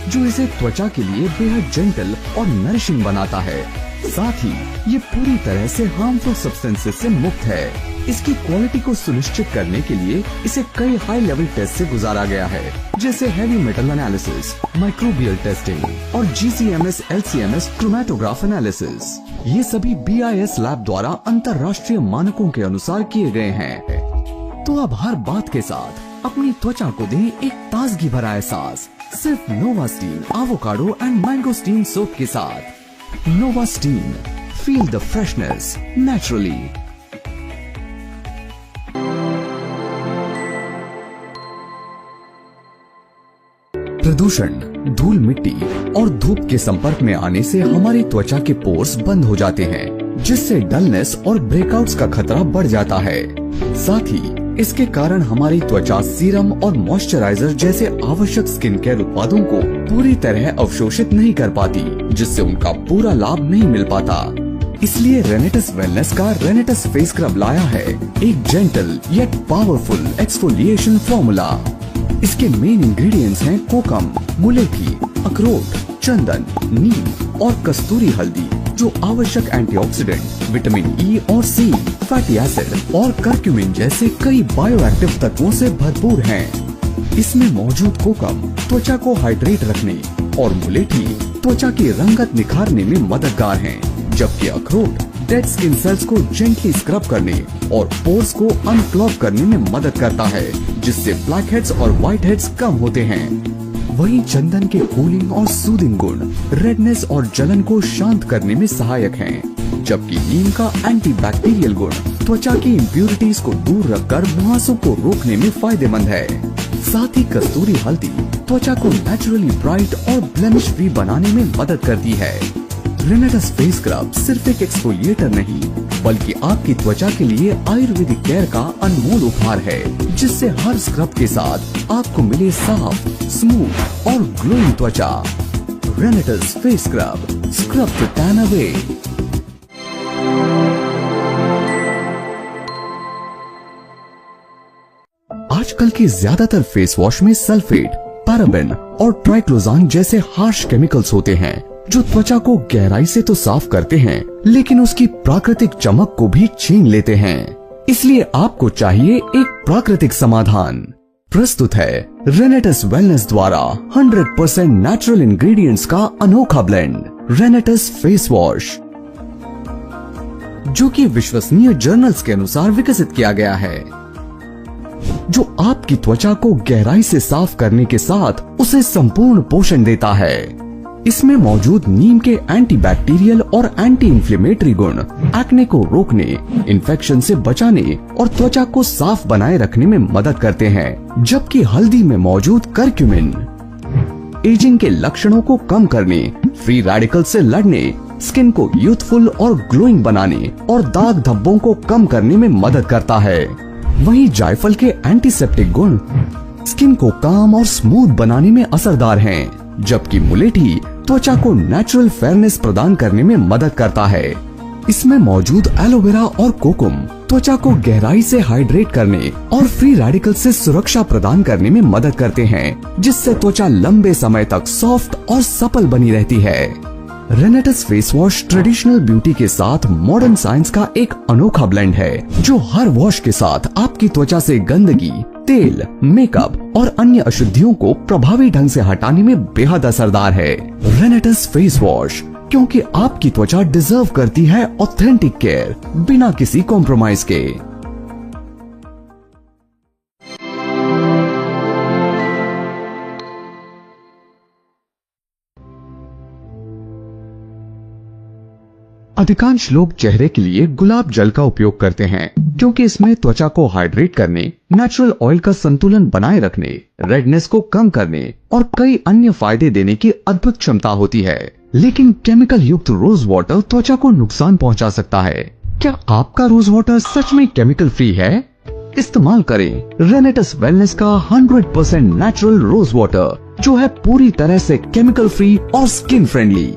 जो इसे त्वचा के लिए बेहद जेंटल और नरिशिंग बनाता है। साथ ही ये पूरी तरह से हार्मफुल सब्सटेंसेस से मुक्त है। इसकी क्वालिटी को सुनिश्चित करने के लिए इसे कई हाई लेवल टेस्ट से गुजारा गया है, जैसे heavy metal analysis, microbial testing और GCMS LCMS क्रोमैटोग्राफ एनालिसिस। ये सभी BIS लैब द्वारा अंतर्राष्ट्रीय मानकों के अनुसार किए गए हैं। तो अब हर बात के साथ अपनी त्वचा को दें एक ताजगी भरा एहसास, सिर्फ नोवास्टीन एवोकाडो एंड मैंगोस्टीन सोप के साथ। नोवास्टीन, फील द फ्रेशनेस नेचुरली। प्रदूषण, धूल मिट्टी और धूप के संपर्क में आने से हमारी त्वचा के पोर्स बंद हो जाते हैं, जिससे डलनेस और ब्रेकआउट्स का खतरा बढ़ जाता है। साथ ही इसके कारण हमारी त्वचा सीरम और मॉइस्चराइजर जैसे आवश्यक स्किन केयर उत्पादों को पूरी तरह अवशोषित नहीं कर पाती, जिससे उनका पूरा लाभ नहीं मिल पाता। इसलिए रेनेटस वेलनेस का रेनेटस फेस स्क्रब लाया है एक gentle yet powerful exfoliation formula. इसके मेन इंग्रेडिएंट्स हैं कोकम, मुलेठी, अखरोट, चंदन, नीम और कस्तूरी हल्दी, जो आवश्यक एंटीऑक्सीडेंट, विटामिन E और C, फैटी एसिड और कर्क्यूमिन जैसे कई बायोएक्टिव तत्वों से भरपूर हैं। इसमें मौजूद कोकम त्वचा को हाइड्रेट रखने और मुलेठी त्वचा की रंगत निखारने में मददगार हैं, जबकि अखरोट डेड स्किन सेल्स को जेंटली स्क्रब करने और पोर्स को अनक्लॉग करने में मदद करता है, जिससे ब्लैक हेड्स और व्हाइट हेड्स कम होते हैं। वहीं चंदन के कूलिंग और सूदिंग गुण रेडनेस और जलन को शांत करने में सहायक हैं, जबकि नीम का एंटीबैक्टीरियल गुण त्वचा की इम्प्यूरिटीज को दूर रखकर मुहासों को रोकने में फायदेमंद है। साथ ही कस्तूरी हल्दी त्वचा को नेचुरली ब्राइट और ब्लेमिश फ्री बनाने में मदद करती है। रेनेटस फेस स्क्रब सिर्फ एक एक्सफोलिएटर नहीं, बल्कि आपकी त्वचा के लिए आयुर्वेदिक केयर का अनमोल उपहार है, जिससे हर स्क्रब के साथ आपको मिले साफ, स्मूथ और ग्लोइंग त्वचा। Renetus face scrub, scrub to tan away. आजकल के ज्यादातर फेस वॉश में सल्फेट, पैराबेन और ट्राइक्लोजान जैसे हार्श केमिकल्स होते हैं, जो त्वचा को गहराई से तो साफ करते हैं, लेकिन उसकी प्राकृतिक चमक को भी छीन लेते हैं। इसलिए आपको चाहिए एक प्राकृतिक समाधान। प्रस्तुत है रेनेटस वेलनेस द्वारा 100% नेचुरल इंग्रेडिएंट्स का अनोखा ब्लेंड, रेनेटस फेस वॉश, जो कि विश्वसनीय जर्नल्स के अनुसार विकसित किया गया है, जो आपकी त्वचा को गहराई से साफ करने के साथ उसे संपूर्ण पोषण देता है। इसमें मौजूद नीम के एंटीबैक्टीरियल और एंटी इंफ्लेमेटरी गुण एक्ने को रोकने, इन्फेक्शन से बचाने और त्वचा को साफ बनाए रखने में मदद करते हैं, जबकि हल्दी में मौजूद कर्क्यूमिन एजिंग के लक्षणों को कम करने, फ्री रेडिकल से लड़ने, स्किन को यूथफुल और ग्लोइंग बनाने और दाग धब्बों को कम करने में मदद करता है। वहीं जायफल के एंटीसेप्टिक गुण स्किन को काम और स्मूथ बनाने में असरदार हैं, जबकि मुलेठी त्वचा को नेचुरल फेयरनेस प्रदान करने में मदद करता है। इसमें मौजूद एलोवेरा और कोकुम त्वचा को गहराई से हाइड्रेट करने और फ्री रेडिकल से सुरक्षा प्रदान करने में मदद करते हैं, जिससे त्वचा लंबे समय तक सॉफ्ट और सपल बनी रहती है। रेनेटस फेस वॉश ट्रेडिशनल ब्यूटी के साथ मॉडर्न साइंस का एक अनोखा ब्लेंड है, जो हर वॉश के साथ आपकी त्वचा से गंदगी, तेल, मेकअप और अन्य अशुद्धियों को प्रभावी ढंग से हटाने में बेहद असरदार है। रेनेटस फेस वॉश, क्योंकि आपकी त्वचा डिजर्व करती है ऑथेंटिक केयर बिना किसी कॉम्प्रोमाइज के। अधिकांश लोग चेहरे के लिए गुलाब जल का उपयोग करते हैं, क्योंकि इसमें त्वचा को हाइड्रेट करने, नेचुरल ऑयल का संतुलन बनाए रखने, रेडनेस को कम करने और कई अन्य फायदे देने की अद्भुत क्षमता होती है। लेकिन केमिकल युक्त रोज वाटर त्वचा को नुकसान पहुंचा सकता है। क्या आपका रोज वाटर सच में केमिकल फ्री है? इस्तेमाल करें रेनेटस वेलनेस का 100% नेचुरल रोज वाटर, जो है पूरी तरह से केमिकल फ्री और स्किन फ्रेंडली।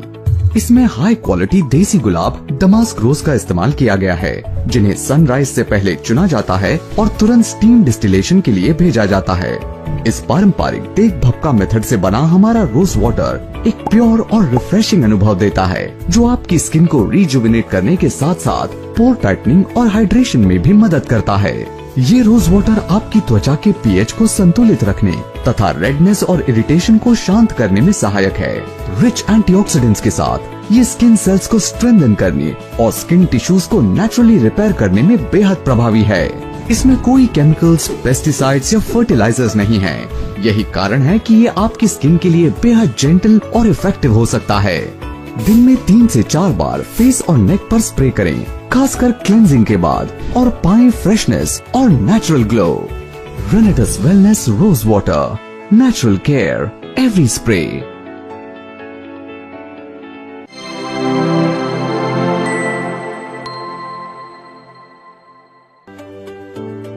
इसमें हाई क्वालिटी देसी गुलाब दमास्क रोज का इस्तेमाल किया गया है, जिन्हें सनराइज से पहले चुना जाता है और तुरंत स्टीम डिस्टिलेशन के लिए भेजा जाता है। इस पारंपरिक देख भपका मेथड से बना हमारा रोज वाटर एक प्योर और रिफ्रेशिंग अनुभव देता है, जो आपकी स्किन को रिजुविनेट करने के साथ साथ पोर टाइटनिंग और हाइड्रेशन में भी मदद करता है। ये रोज वाटर आपकी त्वचा के पीएच को संतुलित रखने तथा रेडनेस और इरिटेशन को शांत करने में सहायक है। रिच एंटीऑक्सीडेंट्स के साथ ये स्किन सेल्स को स्ट्रेंथन करने और स्किन टिश्यूज को नेचुरली रिपेयर करने में बेहद प्रभावी है। इसमें कोई केमिकल्स, पेस्टिसाइड्स या फर्टिलाइजर्स नहीं है। यही कारण है कि ये आपकी स्किन के लिए बेहद जेंटल और इफेक्टिव हो सकता है। दिन में 3 से 4 बार फेस और नेक पर स्प्रे करें, खासकर क्लेंजिंग के बाद, और पाएं फ्रेशनेस और natural glow. Renetus wellness rose water, natural care every spray.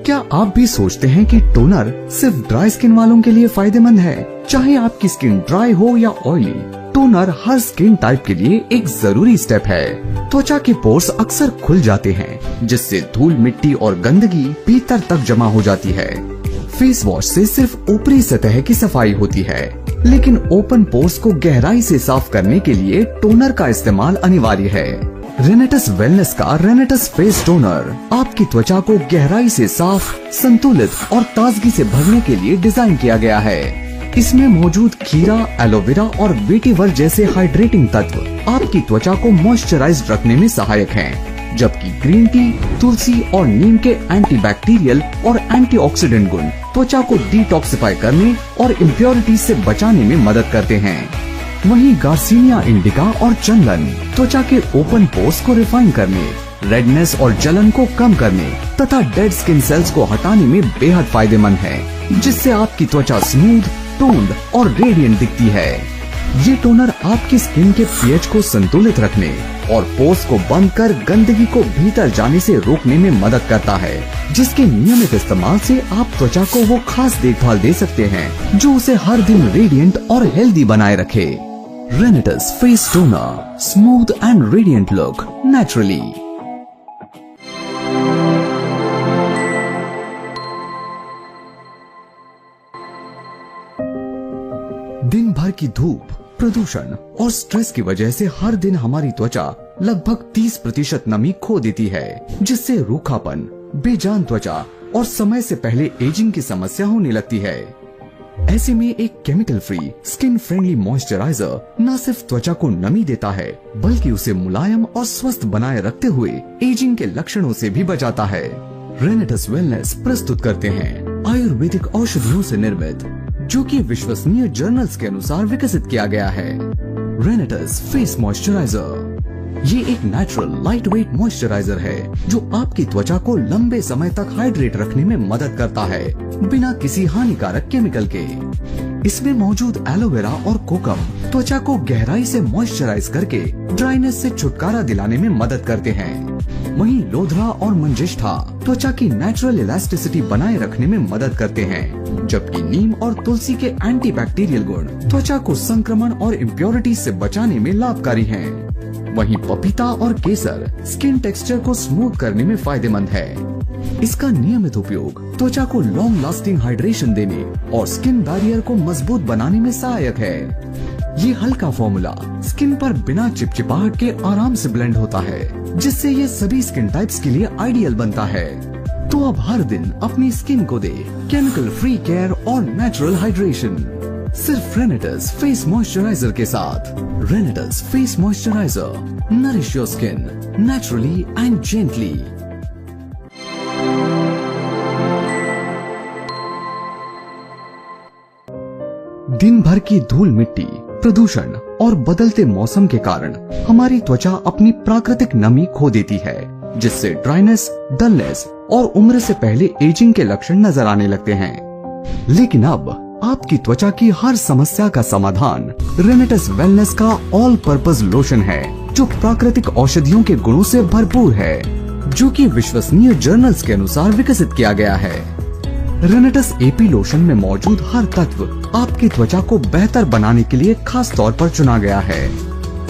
क्या आप भी सोचते हैं कि टोनर सिर्फ ड्राई स्किन वालों के लिए फायदेमंद है? चाहे आपकी स्किन ड्राई हो या ऑयली, टोनर हर स्किन टाइप के लिए एक जरूरी स्टेप है। त्वचा के पोर्स अक्सर खुल जाते हैं, जिससे धूल, मिट्टी और गंदगी भीतर तक जमा हो जाती है। फेस वॉश से सिर्फ ऊपरी सतह की सफाई होती है, लेकिन ओपन पोर्स को गहराई से साफ करने के लिए टोनर का इस्तेमाल अनिवार्य है। रेनेटस वेलनेस का रेनेटस फेस टोनर आपकी त्वचा को गहराई से साफ, संतुलित और ताजगी से भरने के लिए डिजाइन किया गया है। इसमें मौजूद खीरा, एलोवेरा और वेटिवर जैसे हाइड्रेटिंग तत्व आपकी त्वचा को मॉइस्चराइज्ड रखने में सहायक हैं, जबकि ग्रीन टी, तुलसी और नीम के एंटीबैक्टीरियल और एंटीऑक्सीडेंट गुण त्वचा को डिटॉक्सिफाई करने और इम्प्योरिटीज से बचाने में मदद करते हैं। वहीं गार्सिनिया इंडिका और चंदन त्वचा के ओपन पोर्स को रिफाइन करने, रेडनेस और जलन को कम करने तथा डेड स्किन सेल्स को हटाने में बेहद फायदेमंद है, जिससे आपकी त्वचा स्मूथ, टोन्ड और रेडिएंट दिखती है। ये टोनर आपकी स्किन के पीएच को संतुलित रखने और पोर्स को बंद कर गंदगी को भीतर जाने से रोकने में मदद करता है, जिसके नियमित इस्तेमाल से आप त्वचा को वो खास देखभाल दे सकते हैं जो उसे हर दिन रेडिएंट और हेल्दी बनाए रखे। रेनेटस face toner, smooth and radiant look naturally. दिन भर की धूप, प्रदूषण और स्ट्रेस की वजह से हर दिन हमारी त्वचा लगभग 30% नमी खो देती है, जिससे रूखापन, बेजान त्वचा और समय से पहले एजिंग की समस्या होने लगती है। ऐसे में एक chemical free, skin friendly moisturiser न सिर्फ त्वचा को नमी देता है, बल्कि उसे मुलायम और स्वस्थ बनाए रखते हुए एजिंग के लक्षणों से भी बचाता है। रेनेटस वेलनेस प्रस्तुत करते हैं आयुर्वेदिक औषधियों से निर्मित, जो कि विश्वसनीय जर्नल्स के अनुसार विकसित किया गया है। रेनेटस फेस मॉइस्चराइजर ये एक नेचुरल लाइट वेट मॉइस्चराइजर है, जो आपकी त्वचा को लंबे समय तक हाइड्रेट रखने में मदद करता है, बिना किसी हानिकारक केमिकल के। इसमें मौजूद एलोवेरा और कोकम त्वचा को गहराई से मॉइस्चराइज करके ड्राइनेस से छुटकारा दिलाने में मदद करते हैं। वहीं लोधरा और मंजिष्ठा त्वचा की नेचुरल इलास्टिसिटी बनाए रखने में मदद करते हैं, जबकि नीम और तुलसी के एंटीबैक्टीरियल गुण त्वचा को संक्रमण और इम्प्योरिटीज से बचाने में लाभकारी हैं। वहीं पपीता और केसर स्किन टेक्सचर को स्मूथ करने में फायदेमंद है। इसका नियमित उपयोग त्वचा को लॉन्ग लास्टिंग हाइड्रेशन देने और स्किन बैरियर को मजबूत बनाने में सहायक है। ये हल्का फॉर्मूला स्किन पर बिना चिपचिपाहट के आराम से ब्लेंड होता है, जिससे ये सभी स्किन टाइप्स के लिए आइडियल बनता है। तो अब हर दिन अपनी स्किन को दे केमिकल फ्री केयर और नेचुरल हाइड्रेशन, सिर्फ रेनेटस फेस मॉइस्चराइजर के साथ। रेनेटस face moisturiser, nourish your skin naturally and gently. दिन भर की धूल मिट्टी, प्रदूषण और बदलते मौसम के कारण हमारी त्वचा अपनी प्राकृतिक नमी खो देती है, जिससे ड्राइनेस, डलनेस और उम्र से पहले एजिंग के लक्षण नजर आने लगते हैं। लेकिन अब आपकी त्वचा की हर समस्या का समाधान रेनेटस वेलनेस का ऑल पर्पस लोशन है, जो प्राकृतिक औषधियों के गुणों से भरपूर है। जो कि विश्वसनीय जर्नल्स के अनुसार विकसित किया गया है। रेनेटस एपी लोशन में मौजूद हर तत्व आपकी त्वचा को बेहतर बनाने के लिए खास तौर पर चुना गया है।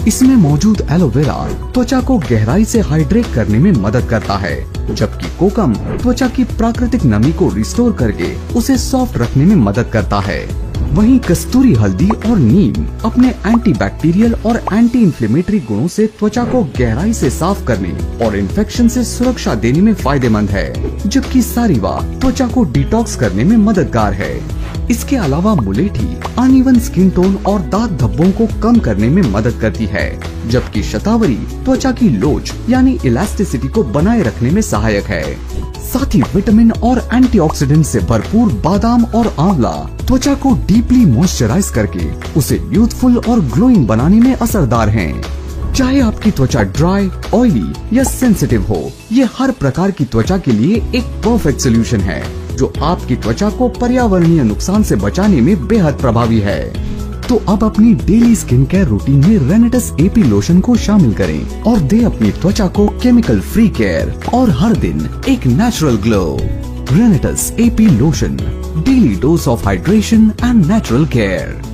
इसमें मौजूद एलोवेरा त्वचा को गहराई से हाइड्रेट करने में मदद करता है, जबकि कोकम त्वचा की प्राकृतिक नमी को रिस्टोर करके उसे सॉफ्ट रखने में मदद करता है। वहीं कस्तूरी हल्दी और नीम अपने एंटीबैक्टीरियल और एंटी इंफ्लेमेटरी गुणों से त्वचा को गहराई से साफ करने और इन्फेक्शन से सुरक्षा देने में फायदेमंद है, जबकि सारिवा त्वचा को डिटॉक्स करने में मददगार है। इसके अलावा मुलेठी अनइवन स्किन टोन और दाग धब्बों को कम करने में मदद करती है, जबकि शतावरी त्वचा की लोच यानी इलास्टिसिटी को बनाए रखने में सहायक है। साथ ही विटामिन और एंटीऑक्सीडेंट से भरपूर बादाम और आंवला त्वचा को डीपली मॉइस्चराइज करके उसे यूथफुल और ग्लोइंग बनाने में असरदार हैं। चाहे आपकी त्वचा ड्राई, ऑयली या सेंसिटिव हो, ये हर प्रकार की त्वचा के लिए एक परफेक्ट सोल्यूशन है, जो आपकी त्वचा को पर्यावरणीय नुकसान से बचाने में बेहद प्रभावी है। तो अब अपनी डेली स्किन केयर रूटीन में रेनेटस एपी लोशन को शामिल करें और दे अपनी त्वचा को केमिकल फ्री केयर और हर दिन एक natural glow. रेनेटस AP lotion, daily dose of hydration and natural care.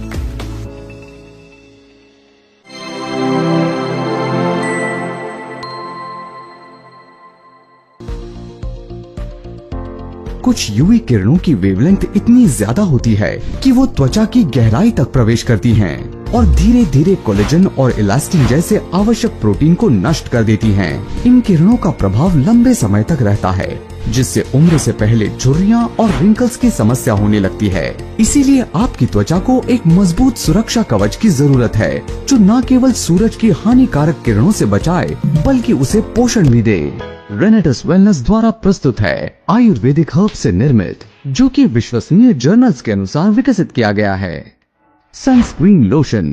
कुछ यूवी किरणों की वेवलेंथ इतनी ज्यादा होती है कि वो त्वचा की गहराई तक प्रवेश करती हैं और धीरे धीरे कोलेजन और इलास्टिन जैसे आवश्यक प्रोटीन को नष्ट कर देती हैं। इन किरणों का प्रभाव लंबे समय तक रहता है, जिससे उम्र से पहले झुर्रियां और रिंकल्स की समस्या होने लगती है। इसीलिए आपकी त्वचा को एक मजबूत सुरक्षा कवच की जरूरत है, जो न केवल सूरज की हानिकारक किरणों से बचाए बल्कि उसे पोषण भी दे। रेनेटस वेलनेस द्वारा प्रस्तुत है आयुर्वेदिक हर्ब से निर्मित, जो कि विश्वसनीय जर्नल्स के अनुसार विकसित किया गया है, सनस्क्रीन लोशन।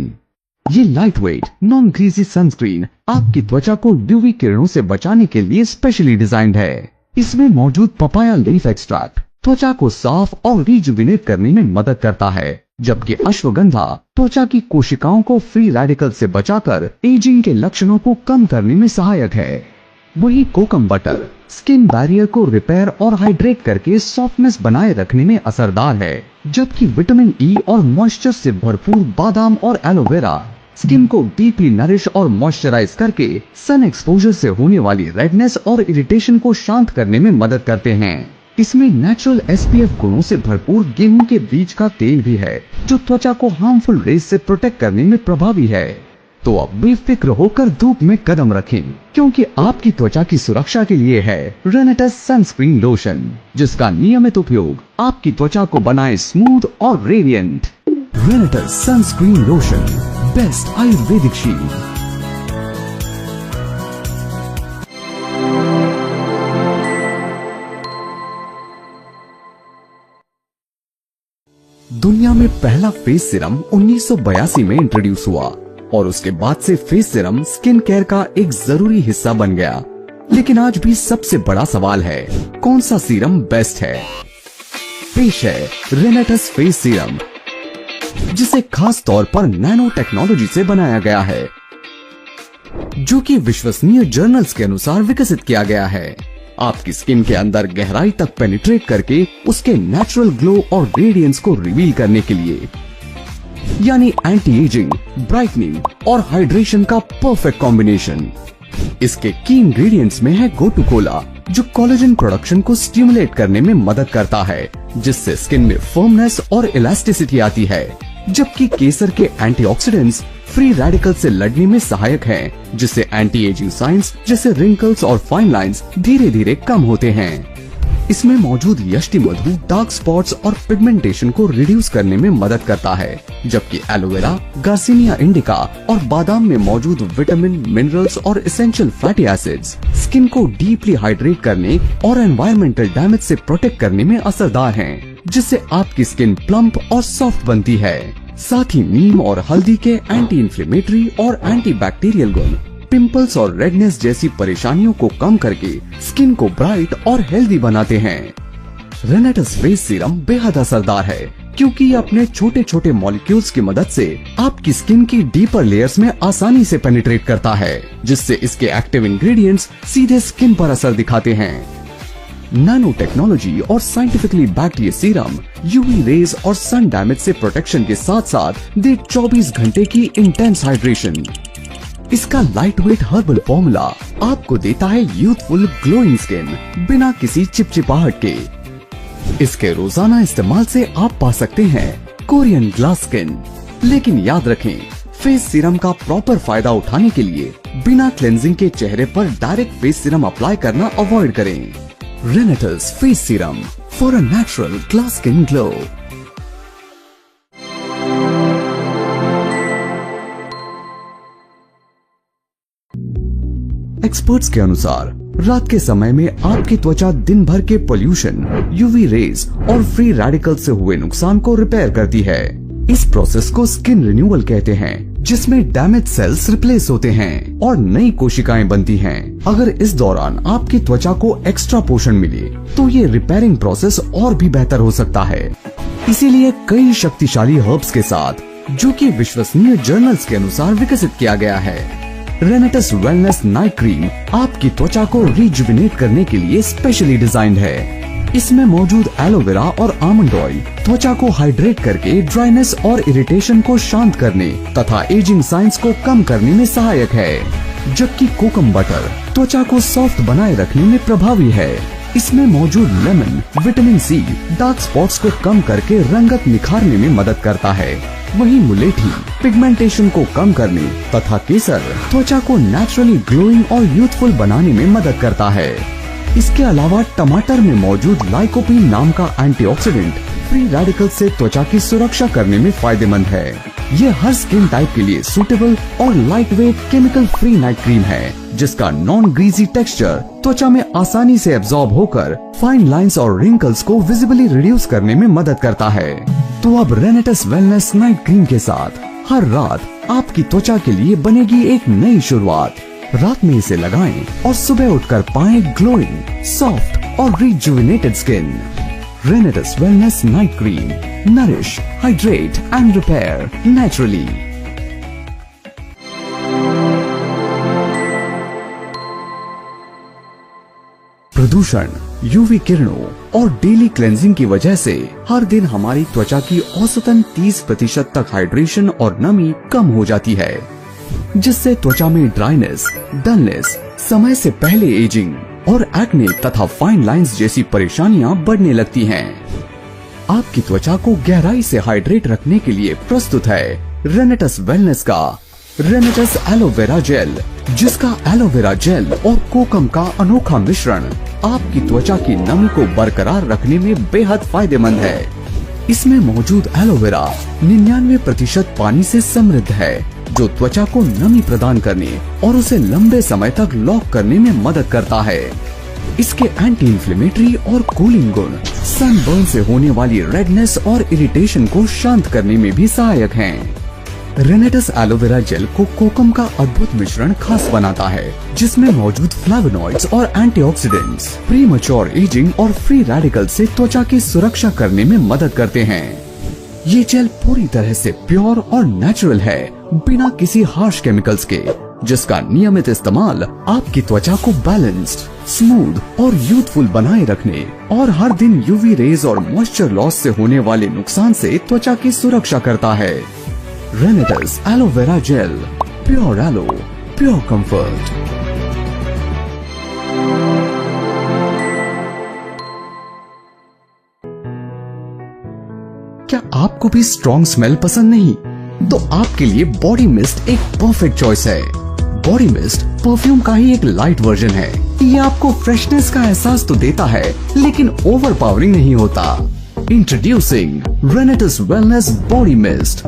ये light weight non greasy sunscreen आपकी त्वचा को यूवी किरणों से बचाने के लिए स्पेशली डिजाइंड है। इसमें मौजूद पपाया लीफ एक्सट्रैक्ट त्वचा को साफ और रिजुविनेट करने में मदद करता है, जबकि अश्वगंधा त्वचा की कोशिकाओं को फ्री रेडिकल से बचाकर एजिंग के लक्षणों को कम करने में सहायक है। वही कोकम बटर स्किन बैरियर को रिपेयर और हाइड्रेट करके सॉफ्टनेस बनाए रखने में असरदार है, जबकि विटामिन ई और मॉइस्चर से भरपूर बादाम और एलोवेरा स्किन को डीपली नरिश और मॉइस्चराइज करके सन एक्सपोजर से होने वाली रेडनेस और इरिटेशन को शांत करने में मदद करते हैं। इसमें नेचुरल एसपीएफ गुणों से भरपूर गेहूं के बीज का तेल भी है, जो त्वचा को हार्मफुल रेज से प्रोटेक्ट करने में प्रभावी है। तो अब बेफिक्र होकर धूप में कदम रखें, क्योंकि आपकी त्वचा की सुरक्षा के लिए है रेनेटस सनस्क्रीन लोशन, जिसका नियमित उपयोग आपकी त्वचा को बनाए स्मूथ और radiant. रेनेटस sunscreen lotion, best Ayurvedic shield. दुनिया में पहला फेस सीरम 1982 में इंट्रोड्यूस हुआ और उसके बाद से फेस सीरम स्किन केयर का एक जरूरी हिस्सा बन गया। लेकिन आज भी सबसे बड़ा सवाल है, कौन सा सीरम बेस्ट है? पेश है रेनेटस फेस सीरम, जिसे खास तौर पर नैनो टेक्नोलॉजी से बनाया गया है, जो कि विश्वसनीय जर्नल्स के अनुसार विकसित किया गया है। आपकी स्किन के अंदर गहराई तक पेनिट्रेट करके उसके नेचुरल ग्लो और रेडियंस को रिवील करने के लिए, यानी एंटी एजिंग, ब्राइटनिंग और हाइड्रेशन का परफेक्ट कॉम्बिनेशन। इसके की इंग्रेडिएंट्स में है गोटू कोला, जो कोलेजन प्रोडक्शन को स्टिमुलेट करने में मदद करता है, जिससे स्किन में फर्मनेस और इलास्टिसिटी आती है, जबकि केसर के एंटीऑक्सीडेंट्स फ्री रेडिकल से लड़ने में सहायक हैं, जिससे एंटी एजिंग साइंस जैसे रिंकल्स और फाइन लाइंस धीरे धीरे कम होते हैं। इसमें मौजूद यष्टि मधु डार्क स्पॉट्स और पिगमेंटेशन को रिड्यूस करने में मदद करता है, जबकि एलोवेरा, गार्सिनिया इंडिका और बादाम में मौजूद विटामिन, मिनरल्स और एसेंशियल फैटी एसिड्स स्किन को डीपली हाइड्रेट करने और एनवायरमेंटल डैमेज से प्रोटेक्ट करने में असरदार हैं, जिससे आपकी स्किन प्लम्प और सॉफ्ट बनती है। साथ ही नीम और हल्दी के एंटी इंफ्लेमेटरी और एंटी बैक्टीरियल गुण पिंपल्स और रेडनेस जैसी परेशानियों को कम करके स्किन को ब्राइट और हेल्दी बनाते हैं। रेनेटस फेस सीरम बेहद असरदार है, क्योंकि ये अपने छोटे छोटे मॉलिक्यूल्स की मदद से आपकी स्किन की डीपर लेयर्स में आसानी से पेनिट्रेट करता है, जिससे इसके एक्टिव इंग्रेडिएंट्स सीधे स्किन पर असर दिखाते हैं। नैनो टेक्नोलॉजी और साइंटिफिकली बैक्ड ये सीरम यूवी रेज और सन डैमेज से प्रोटेक्शन के साथ साथ दे 24 घंटे की इंटेंस हाइड्रेशन। इसका लाइट वेट हर्बल फॉर्मूला आपको देता है यूथफुल ग्लोइंग स्किन बिना किसी चिपचिपाहट के। इसके रोजाना इस्तेमाल से आप पा सकते हैं कोरियन ग्लास स्किन। लेकिन याद रखें, फेस सीरम का प्रॉपर फायदा उठाने के लिए बिना क्लेंजिंग के चेहरे पर डायरेक्ट फेस सीरम अप्लाई करना अवॉइड करें। रेनेटस face serum for a natural glass skin glow. Experts के अनुसार रात के समय में आपकी त्वचा दिन भर के पोल्यूशन, यूवी रेज और फ्री रेडिकल से हुए नुकसान को रिपेयर करती है। इस प्रोसेस को स्किन रिन्यूअल कहते हैं, जिसमें डैमेज सेल्स रिप्लेस होते हैं और नई कोशिकाएं बनती हैं। अगर इस दौरान आपकी त्वचा को एक्स्ट्रा पोषण मिले तो ये रिपेयरिंग प्रोसेस और भी बेहतर हो सकता है। इसीलिए कई शक्तिशाली हर्ब्स के साथ, जो कि विश्वसनीय जर्नल्स के अनुसार विकसित किया गया है, रेनेटस वेलनेस नाइट क्रीम आपकी त्वचा को रिजुविनेट करने के लिए स्पेशली डिजाइंड है। इसमें मौजूद एलोवेरा और आमंड ऑयल त्वचा को हाइड्रेट करके ड्राइनेस और इरिटेशन को शांत करने तथा एजिंग साइंस को कम करने में सहायक है, जबकि कोकम बटर त्वचा को सॉफ्ट बनाए रखने में प्रभावी है। इसमें मौजूद lemon vitamin C dark spots को कम करके रंगत निखारने में मदद करता है। वहीं मुलेठी पिगमेंटेशन को कम करने तथा केसर त्वचा को नेचुरली ग्लोइंग और यूथफुल बनाने में मदद करता है। इसके अलावा टमाटर में मौजूद लाइकोपीन नाम का एंटीऑक्सीडेंट फ्री रेडिकल से त्वचा की सुरक्षा करने में फायदेमंद है। ये हर स्किन टाइप के लिए सूटेबल और light weight chemical free night cream है, जिसका नॉन ग्रीजी टेक्सचर त्वचा में आसानी से एब्जॉर्ब होकर फाइन लाइंस और रिंकल्स को विजिबली रिड्यूस करने में मदद करता है। तो अब रेनेटस वेलनेस नाइट क्रीम के साथ हर रात आपकी त्वचा के लिए बनेगी एक नई शुरुआत। रात में इसे लगाएं और सुबह उठकर पाएं ग्लोइंग, सॉफ्ट और rejuvenated skin. रेनेटस wellness night cream, nourish, hydrate and repair naturally. प्रदूषण, यूवी किरणों और डेली क्लेंजिंग की वजह से हर दिन हमारी त्वचा की औसतन 30% तक हाइड्रेशन और नमी कम हो जाती है, जिससे त्वचा में ड्राइनेस, डलनेस, समय से पहले एजिंग और एक्ने तथा फाइन लाइंस जैसी परेशानियां बढ़ने लगती हैं। आपकी त्वचा को गहराई से हाइड्रेट रखने के लिए प्रस्तुत है रेनेटस वेलनेस का रेनेटस एलोवेरा जेल, जिसका एलोवेरा जेल और कोकम का अनोखा मिश्रण आपकी त्वचा की नमी को बरकरार रखने में बेहद फायदेमंद है। इसमें मौजूद एलोवेरा 99% पानी से समृद्ध है, जो त्वचा को नमी प्रदान करने और उसे लंबे समय तक लॉक करने में मदद करता है। इसके एंटी इंफ्लेमेटरी और कूलिंग गुण सनबर्न से होने वाली रेडनेस और इरिटेशन को शांत करने में भी सहायक हैं। रेनेटस एलोवेरा जेल को कोकम का अद्भुत मिश्रण खास बनाता है, जिसमें मौजूद फ्लेवोनॉइड्स और एंटीऑक्सीडेंट्स प्रीमैच्योर एजिंग और फ्री रेडिकल से त्वचा की सुरक्षा करने में मदद करते हैं। ये जेल पूरी तरह से प्योर और नेचुरल है, बिना किसी हार्श केमिकल्स के, जिसका नियमित इस्तेमाल आपकी त्वचा को बैलेंस्ड, स्मूथ और यूथफुल बनाए रखने और हर दिन यूवी रेज और मॉइस्चर लॉस से होने वाले नुकसान से त्वचा की सुरक्षा करता है। Renetus aloe vera gel, pure aloe, pure comfort. क्या आपको भी स्ट्रॉन्ग स्मेल पसंद नहीं? तो आपके लिए बॉडी मिस्ट एक परफेक्ट चॉइस है। बॉडी मिस्ट परफ्यूम का ही एक लाइट वर्जन है। ये आपको फ्रेशनेस का एहसास तो देता है, लेकिन ओवरपावरिंग नहीं होता। Introducing Renatus wellness body mist.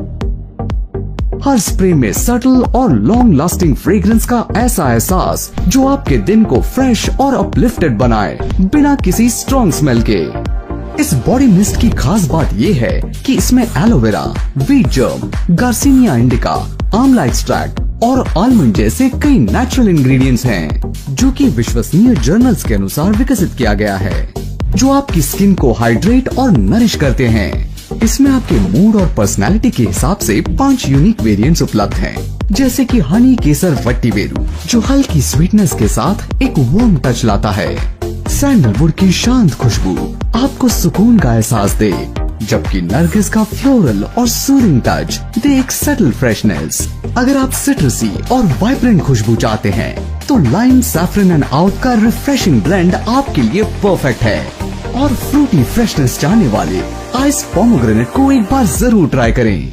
हर स्प्रे में सटल और लॉन्ग लास्टिंग फ्रेग्रेंस का ऐसा एहसास जो आपके दिन को फ्रेश और अपलिफ्टेड बनाए, बिना किसी स्ट्रॉन्ग स्मेल के। इस बॉडी मिस्ट की खास बात ये है कि इसमें aloe vera, wheat germ, garcinia indica, आंवला एक्सट्रैक्ट और आलमंड जैसे कई नेचुरल इंग्रेडिएंट्स हैं, जो कि विश्वसनीय जर्नल्स के अनुसार विकसित किया गया है, जो आपकी स्किन को हाइड्रेट और नरिश करते हैं। इसमें आपके मूड और पर्सनैलिटी के हिसाब से 5 यूनिक वेरिएंट्स उपलब्ध हैं, जैसे कि हनी केसर वट्टीवेरू जो हल्की स्वीटनेस के साथ एक वार्म टच लाता है। सैंडलवुड की शांत खुशबू आपको सुकून का एहसास दे, जबकि नरगिस का फ्लोरल और सूदिंग टच दे एक सटल फ्रेशनेस। अगर आप सिट्रसी और वाइब्रेंट खुशबू चाहते हैं तो लाइम, सैफरन एंड आउट का रिफ्रेशिंग ब्लेंड आपके लिए परफेक्ट है। और फ्रूटी फ्रेशनेस चाहने वाले आइस पोमोग्रेनेट को एक बार जरूर ट्राई करें।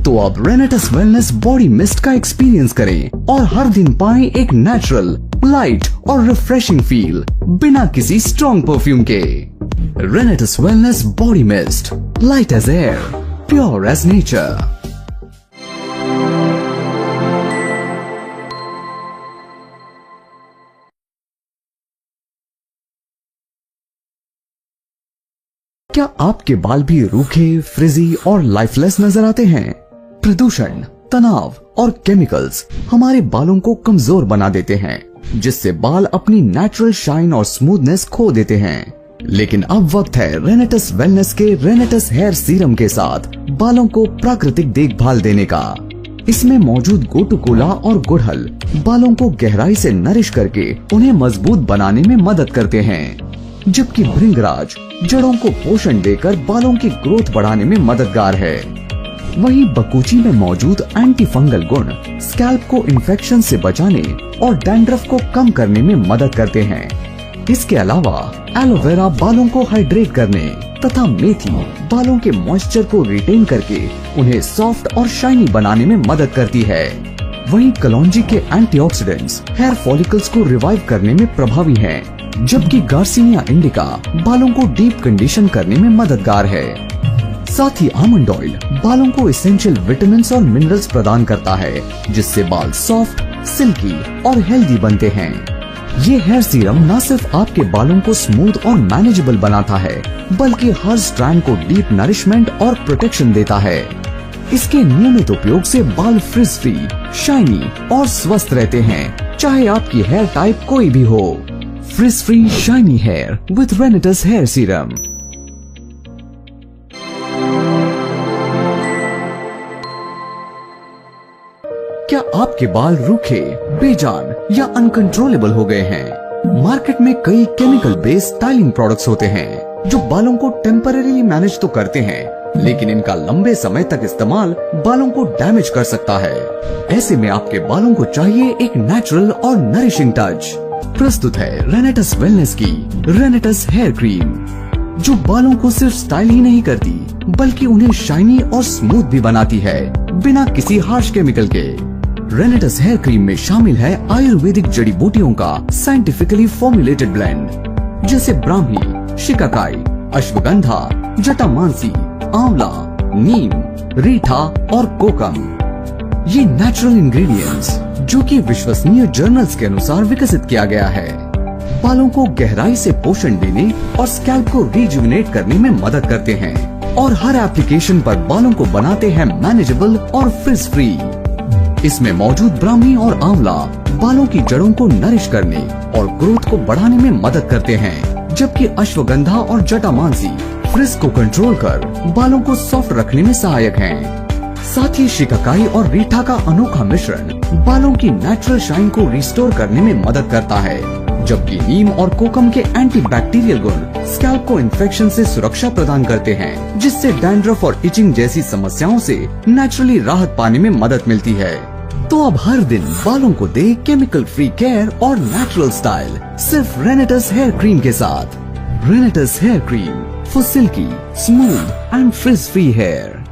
तो अब रेनेटस वेलनेस बॉडी मिस्ट का एक्सपीरियंस करें और हर दिन पाएं एक नेचुरल, लाइट और रिफ्रेशिंग फील बिना किसी स्ट्रॉन्ग परफ्यूम के। Renetus wellness body mist, light as air, pure as nature. क्या आपके बाल भी रूखे, फ्रिजी और लाइफलेस नजर आते हैं? प्रदूषण, तनाव और केमिकल्स हमारे बालों को कमजोर बना देते हैं, जिससे बाल अपनी नेचुरल शाइन और स्मूथनेस खो देते हैं। लेकिन अब वक्त है रेनेटस वेलनेस के रेनेटस हेयर सीरम के साथ बालों को प्राकृतिक देखभाल देने का। इसमें मौजूद गोटुकोला और गुड़हल बालों को गहराई से नरिश करके उन्हें मजबूत बनाने में मदद करते हैं, जबकि भृंगराज जड़ों को पोषण देकर बालों की ग्रोथ बढ़ाने में मददगार है। वहीं बकुची में मौजूद एंटी फंगल गुण स्कैल्प को इन्फेक्शन से बचाने और डैंड्रफ को कम करने में मदद करते हैं। इसके अलावा एलोवेरा बालों को हाइड्रेट करने तथा मेथी बालों के मॉइस्चर को रिटेन करके उन्हें सॉफ्ट और शाइनी बनाने में मदद करती है। वहीं कलौंजी के एंटीऑक्सीडेंट्स हेयर फॉलिकल्स को रिवाइव करने में प्रभावी हैं, जबकि गार्सिनिया इंडिका बालों को डीप कंडीशन करने में मददगार है। साथ ही आमंड ऑयल बालों को एसेंशियल विटामिन्स और मिनरल्स प्रदान करता है, जिससे बाल सॉफ्ट, सिल्की और हेल्दी बनते हैं। ये हेयर सीरम न सिर्फ आपके बालों को स्मूथ और मैनेजेबल बनाता है, बल्कि हर स्ट्रैंड को डीप नरिशमेंट और प्रोटेक्शन देता है। इसके नियमित उपयोग से बाल फ्रिज फ्री, शाइनी और स्वस्थ रहते हैं, चाहे आपकी हेयर टाइप कोई भी हो। Frizz free shiny hair with Renetus hair serum. क्या आपके बाल रूखे, बेजान या अनकंट्रोलेबल हो गए हैं? मार्केट में कई केमिकल बेस्ड स्टाइलिंग प्रोडक्ट्स होते हैं जो बालों को टेम्परेरीली मैनेज तो करते हैं, लेकिन इनका लंबे समय तक इस्तेमाल बालों को डैमेज कर सकता है। ऐसे में आपके बालों को चाहिए एक नेचुरल और नरिशिंग टच। प्रस्तुत है रेनेटस वेलनेस की रेनेटस हेयर क्रीम, जो बालों को सिर्फ स्टाइल ही नहीं करती, बल्कि उन्हें शाइनी और स्मूथ भी बनाती है, बिना किसी हार्श केमिकल के। रेनेटस हेयर क्रीम में शामिल है आयुर्वेदिक जड़ी बूटियों का साइंटिफिकली फॉर्मुलेटेड ब्लेंड, जैसे ब्राह्मी, शिकाकाई, अश्वगंधा, जटामांसी, आंवला, नीम, रीठा और कोकम। ये नेचुरल इंग्रेडिएंट्स जो कि विश्वसनीय जर्नल्स के अनुसार विकसित किया गया है, बालों को गहराई से पोषण देने और स्कैल्प को रिजुविनेट करने में मदद करते हैं, और हर एप्लीकेशन पर बालों को बनाते हैं मैनेजेबल और फ्रिज फ्री। इसमें मौजूद ब्राह्मी और आंवला बालों की जड़ों को नरिश करने और ग्रोथ को बढ़ाने में मदद करते हैं, जबकि अश्वगंधा और जटामांसी फ्रिज को कंट्रोल कर बालों को सॉफ्ट रखने में सहायक हैं। साथ ही शिकाकाई और रीठा का अनोखा मिश्रण बालों की नेचुरल शाइन को रिस्टोर करने में मदद करता है, जबकि नीम और कोकम के एंटीबैक्टीरियल गुण स्कैल्प को इन्फेक्शन से सुरक्षा प्रदान करते हैं, जिससे डैंड्रफ और इचिंग जैसी समस्याओं से नेचुरली राहत पाने में मदद मिलती है। तो अब हर दिन बालों को दे केमिकल फ्री केयर और नेचुरल स्टाइल सिर्फ रेनेटस हेयर क्रीम के साथ। Renetus hair cream for silky, smooth and frizz free hair.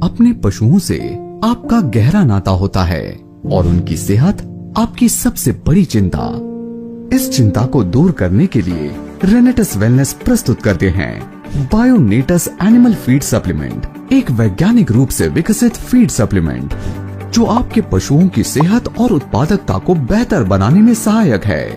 अपने पशुओं से आपका गहरा नाता होता है और उनकी सेहत आपकी सबसे बड़ी चिंता। इस चिंता को दूर करने के लिए रेनेटस वेलनेस प्रस्तुत करते हैं बायोनेटस एनिमल फीड सप्लीमेंट, एक वैज्ञानिक रूप से विकसित फीड सप्लीमेंट जो आपके पशुओं की सेहत और उत्पादकता को बेहतर बनाने में सहायक है।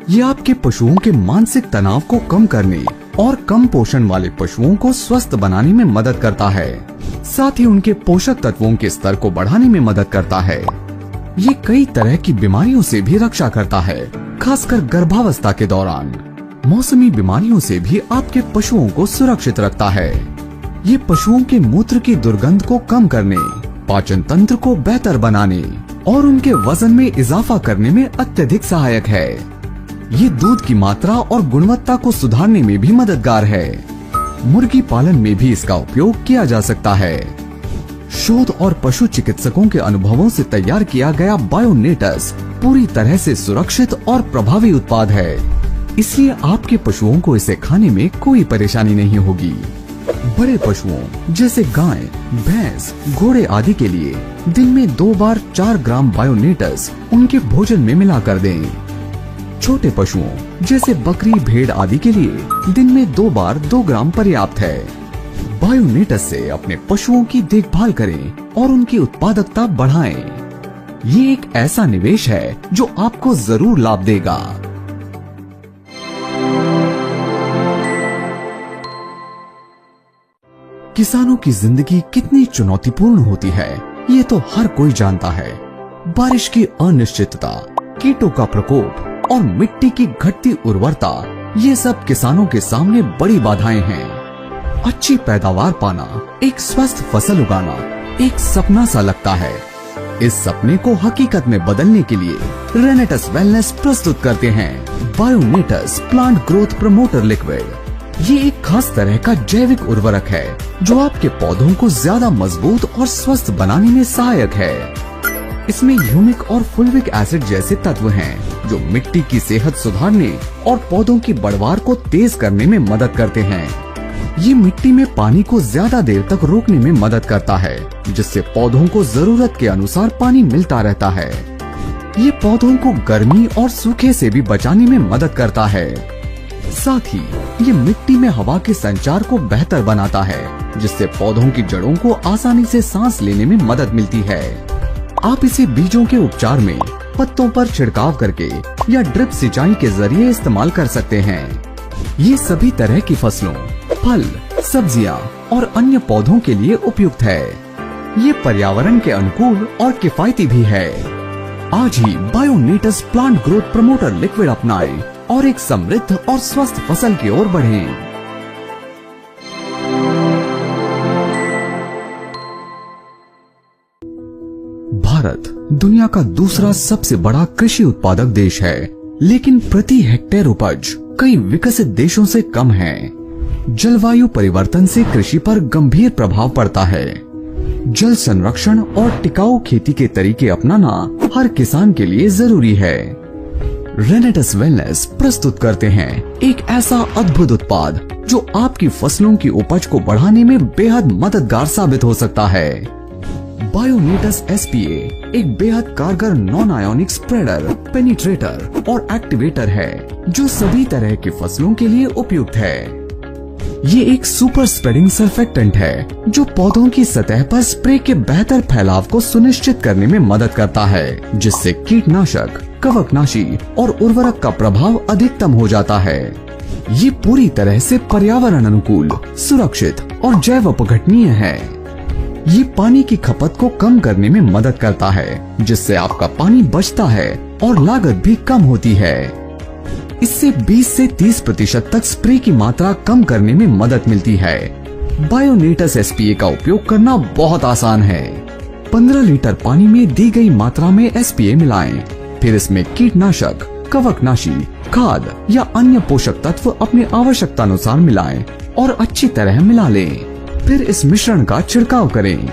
ये आपके पशुओं के मानसिक तनाव को कम करने और कम पोषण वाले पशुओं को स्वस्थ बनाने में मदद करता है। साथ ही उनके पोषक तत्वों के स्तर को बढ़ाने में मदद करता है। ये कई तरह की बीमारियों से भी रक्षा करता है, खासकर गर्भावस्था के दौरान। मौसमी बीमारियों से भी आपके पशुओं को सुरक्षित रखता है। ये पशुओं के मूत्र की दुर्गंध को कम करने, पाचन तंत्र को बेहतर बनाने और उनके वजन में इजाफा करने में अत्यधिक सहायक है। ये दूध की मात्रा और गुणवत्ता को सुधारने में भी मददगार है। मुर्गी पालन में भी इसका उपयोग किया जा सकता है। शोध और पशु चिकित्सकों के अनुभवों से तैयार किया गया बायोनेटस पूरी तरह से सुरक्षित और प्रभावी उत्पाद है, इसलिए आपके पशुओं को इसे खाने में कोई परेशानी नहीं होगी। बड़े पशुओं जैसे गाय, भैंस, घोड़े आदि के लिए दिन में 2 बार 4 ग्राम बायोनेटस उनके भोजन में मिलाकर दें। छोटे पशुओं जैसे बकरी, भेड़ आदि के लिए दिन में 2 बार 2 ग्राम पर्याप्त है। बायोनेटस से अपने पशुओं की देखभाल करें और उनकी उत्पादकता बढ़ाएं। ये एक ऐसा निवेश है जो आपको जरूर लाभ देगा। किसानों की जिंदगी कितनी चुनौतीपूर्ण होती है, ये तो हर कोई जानता है। बारिश की अनिश्चितता, कीटों का प्रकोप और मिट्टी की घटती उर्वरता, ये सब किसानों के सामने बड़ी बाधाएं हैं। अच्छी पैदावार पाना, एक स्वस्थ फसल उगाना एक सपना सा लगता है। इस सपने को हकीकत में बदलने के लिए रेनेटस वेलनेस प्रस्तुत करते हैं बायोनेटस प्लांट ग्रोथ प्रमोटर लिक्विड। ये एक खास तरह का जैविक उर्वरक है जो आपके पौधों को ज्यादा मजबूत और स्वस्थ बनाने में सहायक है। इसमें ह्यूमिक और फुल्विक एसिड जैसे तत्व हैं जो मिट्टी की सेहत सुधारने और पौधों की बढ़वार को तेज करने में मदद करते हैं। ये मिट्टी में पानी को ज्यादा देर तक रोकने में मदद करता है, जिससे पौधों को जरूरत के अनुसार पानी मिलता रहता है। ये पौधों को गर्मी और सूखे से भी बचाने में मदद करता है। साथ ही ये मिट्टी में हवा के संचार को बेहतर बनाता है, जिससे पौधों की जड़ों को आसानी से सांस लेने में मदद मिलती है। आप इसे बीजों के उपचार में पत्तों पर छिड़काव करके या ड्रिप सिंचाई के जरिए इस्तेमाल कर सकते हैं। ये सभी तरह की फसलों, फल, सब्जियां और अन्य पौधों के लिए उपयुक्त है। ये पर्यावरण के अनुकूल और किफायती भी है। आज ही बायोनेटस प्लांट ग्रोथ प्रमोटर लिक्विड अपनाएं और एक समृद्ध और स्वस्थ फसल की ओर बढ़ें। भारत दुनिया का दूसरा सबसे बड़ा कृषि उत्पादक देश है, लेकिन प्रति हेक्टेयर उपज कई विकसित देशों से कम है। जलवायु परिवर्तन से कृषि पर गंभीर प्रभाव पड़ता है। जल संरक्षण और टिकाऊ खेती के तरीके अपनाना हर किसान के लिए जरूरी है। रेनेटस वेलनेस प्रस्तुत करते हैं एक ऐसा अद्भुत उत्पाद जो आपकी फसलों की उपज को बढ़ाने में बेहद मददगार साबित हो सकता है। बायोनेटस एसपीए एक बेहद कारगर नॉन आयोनिक स्प्रेडर, पेनिट्रेटर और एक्टिवेटर है जो सभी तरह की फसलों के लिए उपयुक्त है। ये एक सुपर स्प्रेडिंग सर्फेक्टेंट है जो पौधों की सतह पर स्प्रे के बेहतर फैलाव को सुनिश्चित करने में मदद करता है, जिससे कीटनाशक, कवकनाशी और उर्वरक का प्रभाव अधिकतम हो जाता है। ये पूरी तरह से पर्यावरण अनुकूल, सुरक्षित और जैव अपघटनीय है। ये पानी की खपत को कम करने में मदद करता है, जिससे आपका पानी बचता है और लागत भी कम होती है। इससे 20 से 30% तक स्प्रे की मात्रा कम करने में मदद मिलती है। बायोनेटस एसपीए का उपयोग करना बहुत आसान है। 15 लीटर पानी में दी गई मात्रा में एसपीए मिलाएं, फिर इसमें कीटनाशक, कवकनाशी, खाद या अन्य पोषक तत्व अपनी आवश्यकता अनुसार मिलाएं और अच्छी तरह मिला लें। फिर इस मिश्रण का छिड़काव करें।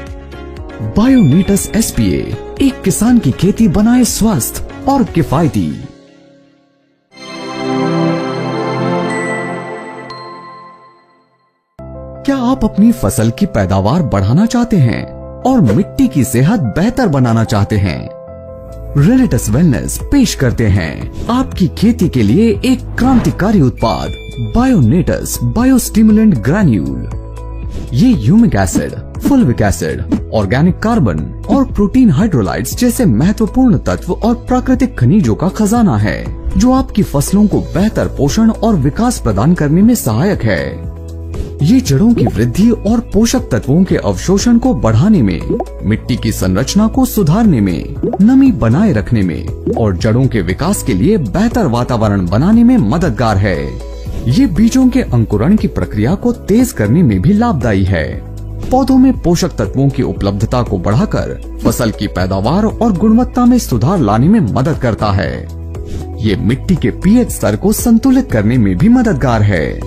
बायोनेटस एसपीए एक किसान की खेती बनाए स्वस्थ और किफायती। क्या आप अपनी फसल की पैदावार बढ़ाना चाहते हैं और मिट्टी की सेहत बेहतर बनाना चाहते हैं? रेनेटस वेलनेस पेश करते हैं आपकी खेती के लिए एक क्रांतिकारी उत्पाद बायोनेटस बायोस्टिमुलेंट ग्रैन्यूल। ये humic acid, फुलविक acid, organic carbon और प्रोटीन हाइड्रोलाइट्स जैसे महत्वपूर्ण तत्व और प्राकृतिक खनिजों का खजाना है, जो आपकी फसलों को बेहतर पोषण और विकास प्रदान करने में सहायक है। ये जड़ों की वृद्धि और पोषक तत्वों के अवशोषण को बढ़ाने में, मिट्टी की संरचना को सुधारने में, नमी बनाए रखने में और जड़ों के विकास के लिए बेहतर वातावरण बनाने में मददगार है। ये बीजों के अंकुरण की प्रक्रिया को तेज करने में भी लाभदायी है। पौधों में पोषक तत्वों की उपलब्धता को बढ़ाकर फसल की पैदावार और गुणवत्ता में सुधार लाने में मदद करता है। ये मिट्टी के पीएच स्तर को संतुलित करने में भी मददगार है।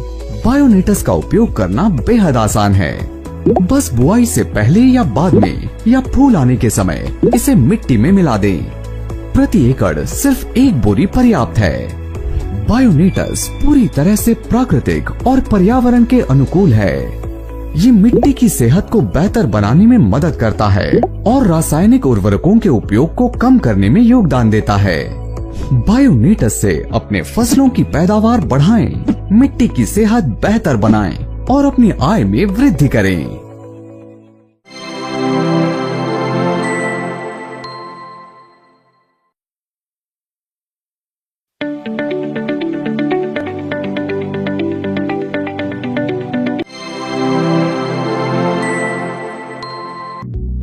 बायोनेटस का उपयोग करना बेहद आसान है। बस बुआई से पहले या बाद में या फूल आने के समय इसे मिट्टी में मिला दें। प्रति एकड़ सिर्फ 1 बोरी पर्याप्त है। बायोनेटस पूरी तरह से प्राकृतिक और पर्यावरण के अनुकूल है। ये मिट्टी की सेहत को बेहतर बनाने में मदद करता है और रासायनिक उर्वरकों के उपयोग को कम करने में योगदान देता है। बायोनेटस से अपने फसलों की पैदावार बढ़ाएं, मिट्टी की सेहत बेहतर बनाएं और अपनी आय में वृद्धि करें।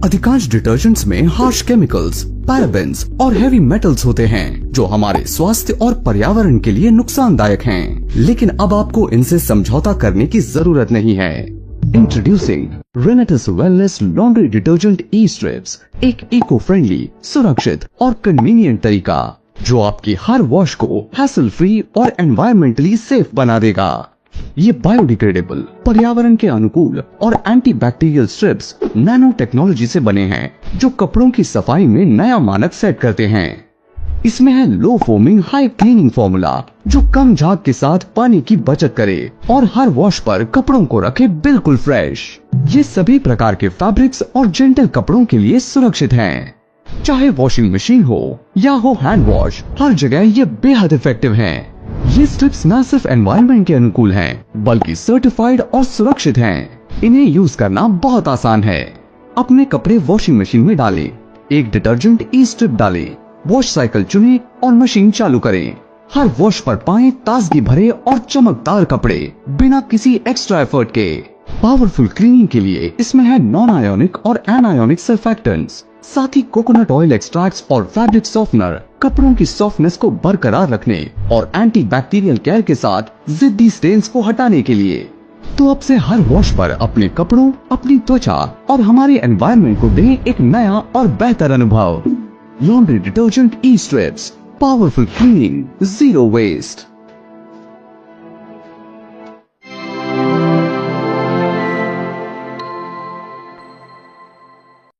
अधिकांश डिटर्जेंट्स में हार्श केमिकल्स, पैराबेन्स और हेवी मेटल्स होते हैं, जो हमारे स्वास्थ्य और पर्यावरण के लिए नुकसानदायक हैं। लेकिन अब आपको इनसे समझौता करने की जरूरत नहीं है। इंट्रोड्यूसिंग रेनेटिस वेलनेस लॉन्ड्री डिटर्जेंट ई-स्ट्रिप्स, एक इको फ्रेंडली, सुरक्षित और कन्वीनियंट तरीका, जो आपकी हर वॉश को हैसल फ्री और एनवायरमेंटली सेफ बना देगा। ये बायोडिग्रेडेबल, पर्यावरण के अनुकूल और एंटीबैक्टीरियल स्ट्रिप्स नैनो टेक्नोलॉजी से बने हैं, जो कपड़ों की सफाई में नया मानक सेट करते हैं। इसमें है लो फोमिंग हाई क्लीनिंग फॉर्मूला, जो कम झाग के साथ पानी की बचत करे और हर वॉश पर कपड़ों को रखे बिल्कुल फ्रेश। ये सभी प्रकार के फैब्रिक्स और जेंटल कपड़ों के लिए सुरक्षित हैं। चाहे वॉशिंग मशीन हो या हो हैंड वॉश, हर जगह ये बेहद इफेक्टिव हैं। ये स्ट्रिप्स न सिर्फ एनवायरनमेंट के अनुकूल हैं, बल्कि सर्टिफाइड और सुरक्षित हैं। इन्हें यूज करना बहुत आसान है। अपने कपड़े वॉशिंग मशीन में डालें, एक डिटर्जेंट ई-स्ट्रिप डालें, वॉश साइकिल चुनें और मशीन चालू करें। हर वॉश पर पाएं ताजगी भरे और चमकदार कपड़े बिना किसी एक्स्ट्रा एफर्ट के। पावरफुल क्लीनिंग के लिए इसमें है नॉन आयोनिक और एनायोनिक सर्फेक्टेंट्स, साथ ही कोकोनट ऑयल एक्सट्रैक्ट्स और फैब्रिक सॉफ्टनर कपड़ों की सॉफ्टनेस को बरकरार रखने और एंटीबैक्टीरियल केयर के साथ जिद्दी स्टेन्स को हटाने के लिए। तो अब से हर वॉश पर अपने कपड़ों, अपनी त्वचा और हमारे एनवायरनमेंट को दें एक नया और बेहतर अनुभव। Laundry detergent e strips, powerful cleaning, zero waste.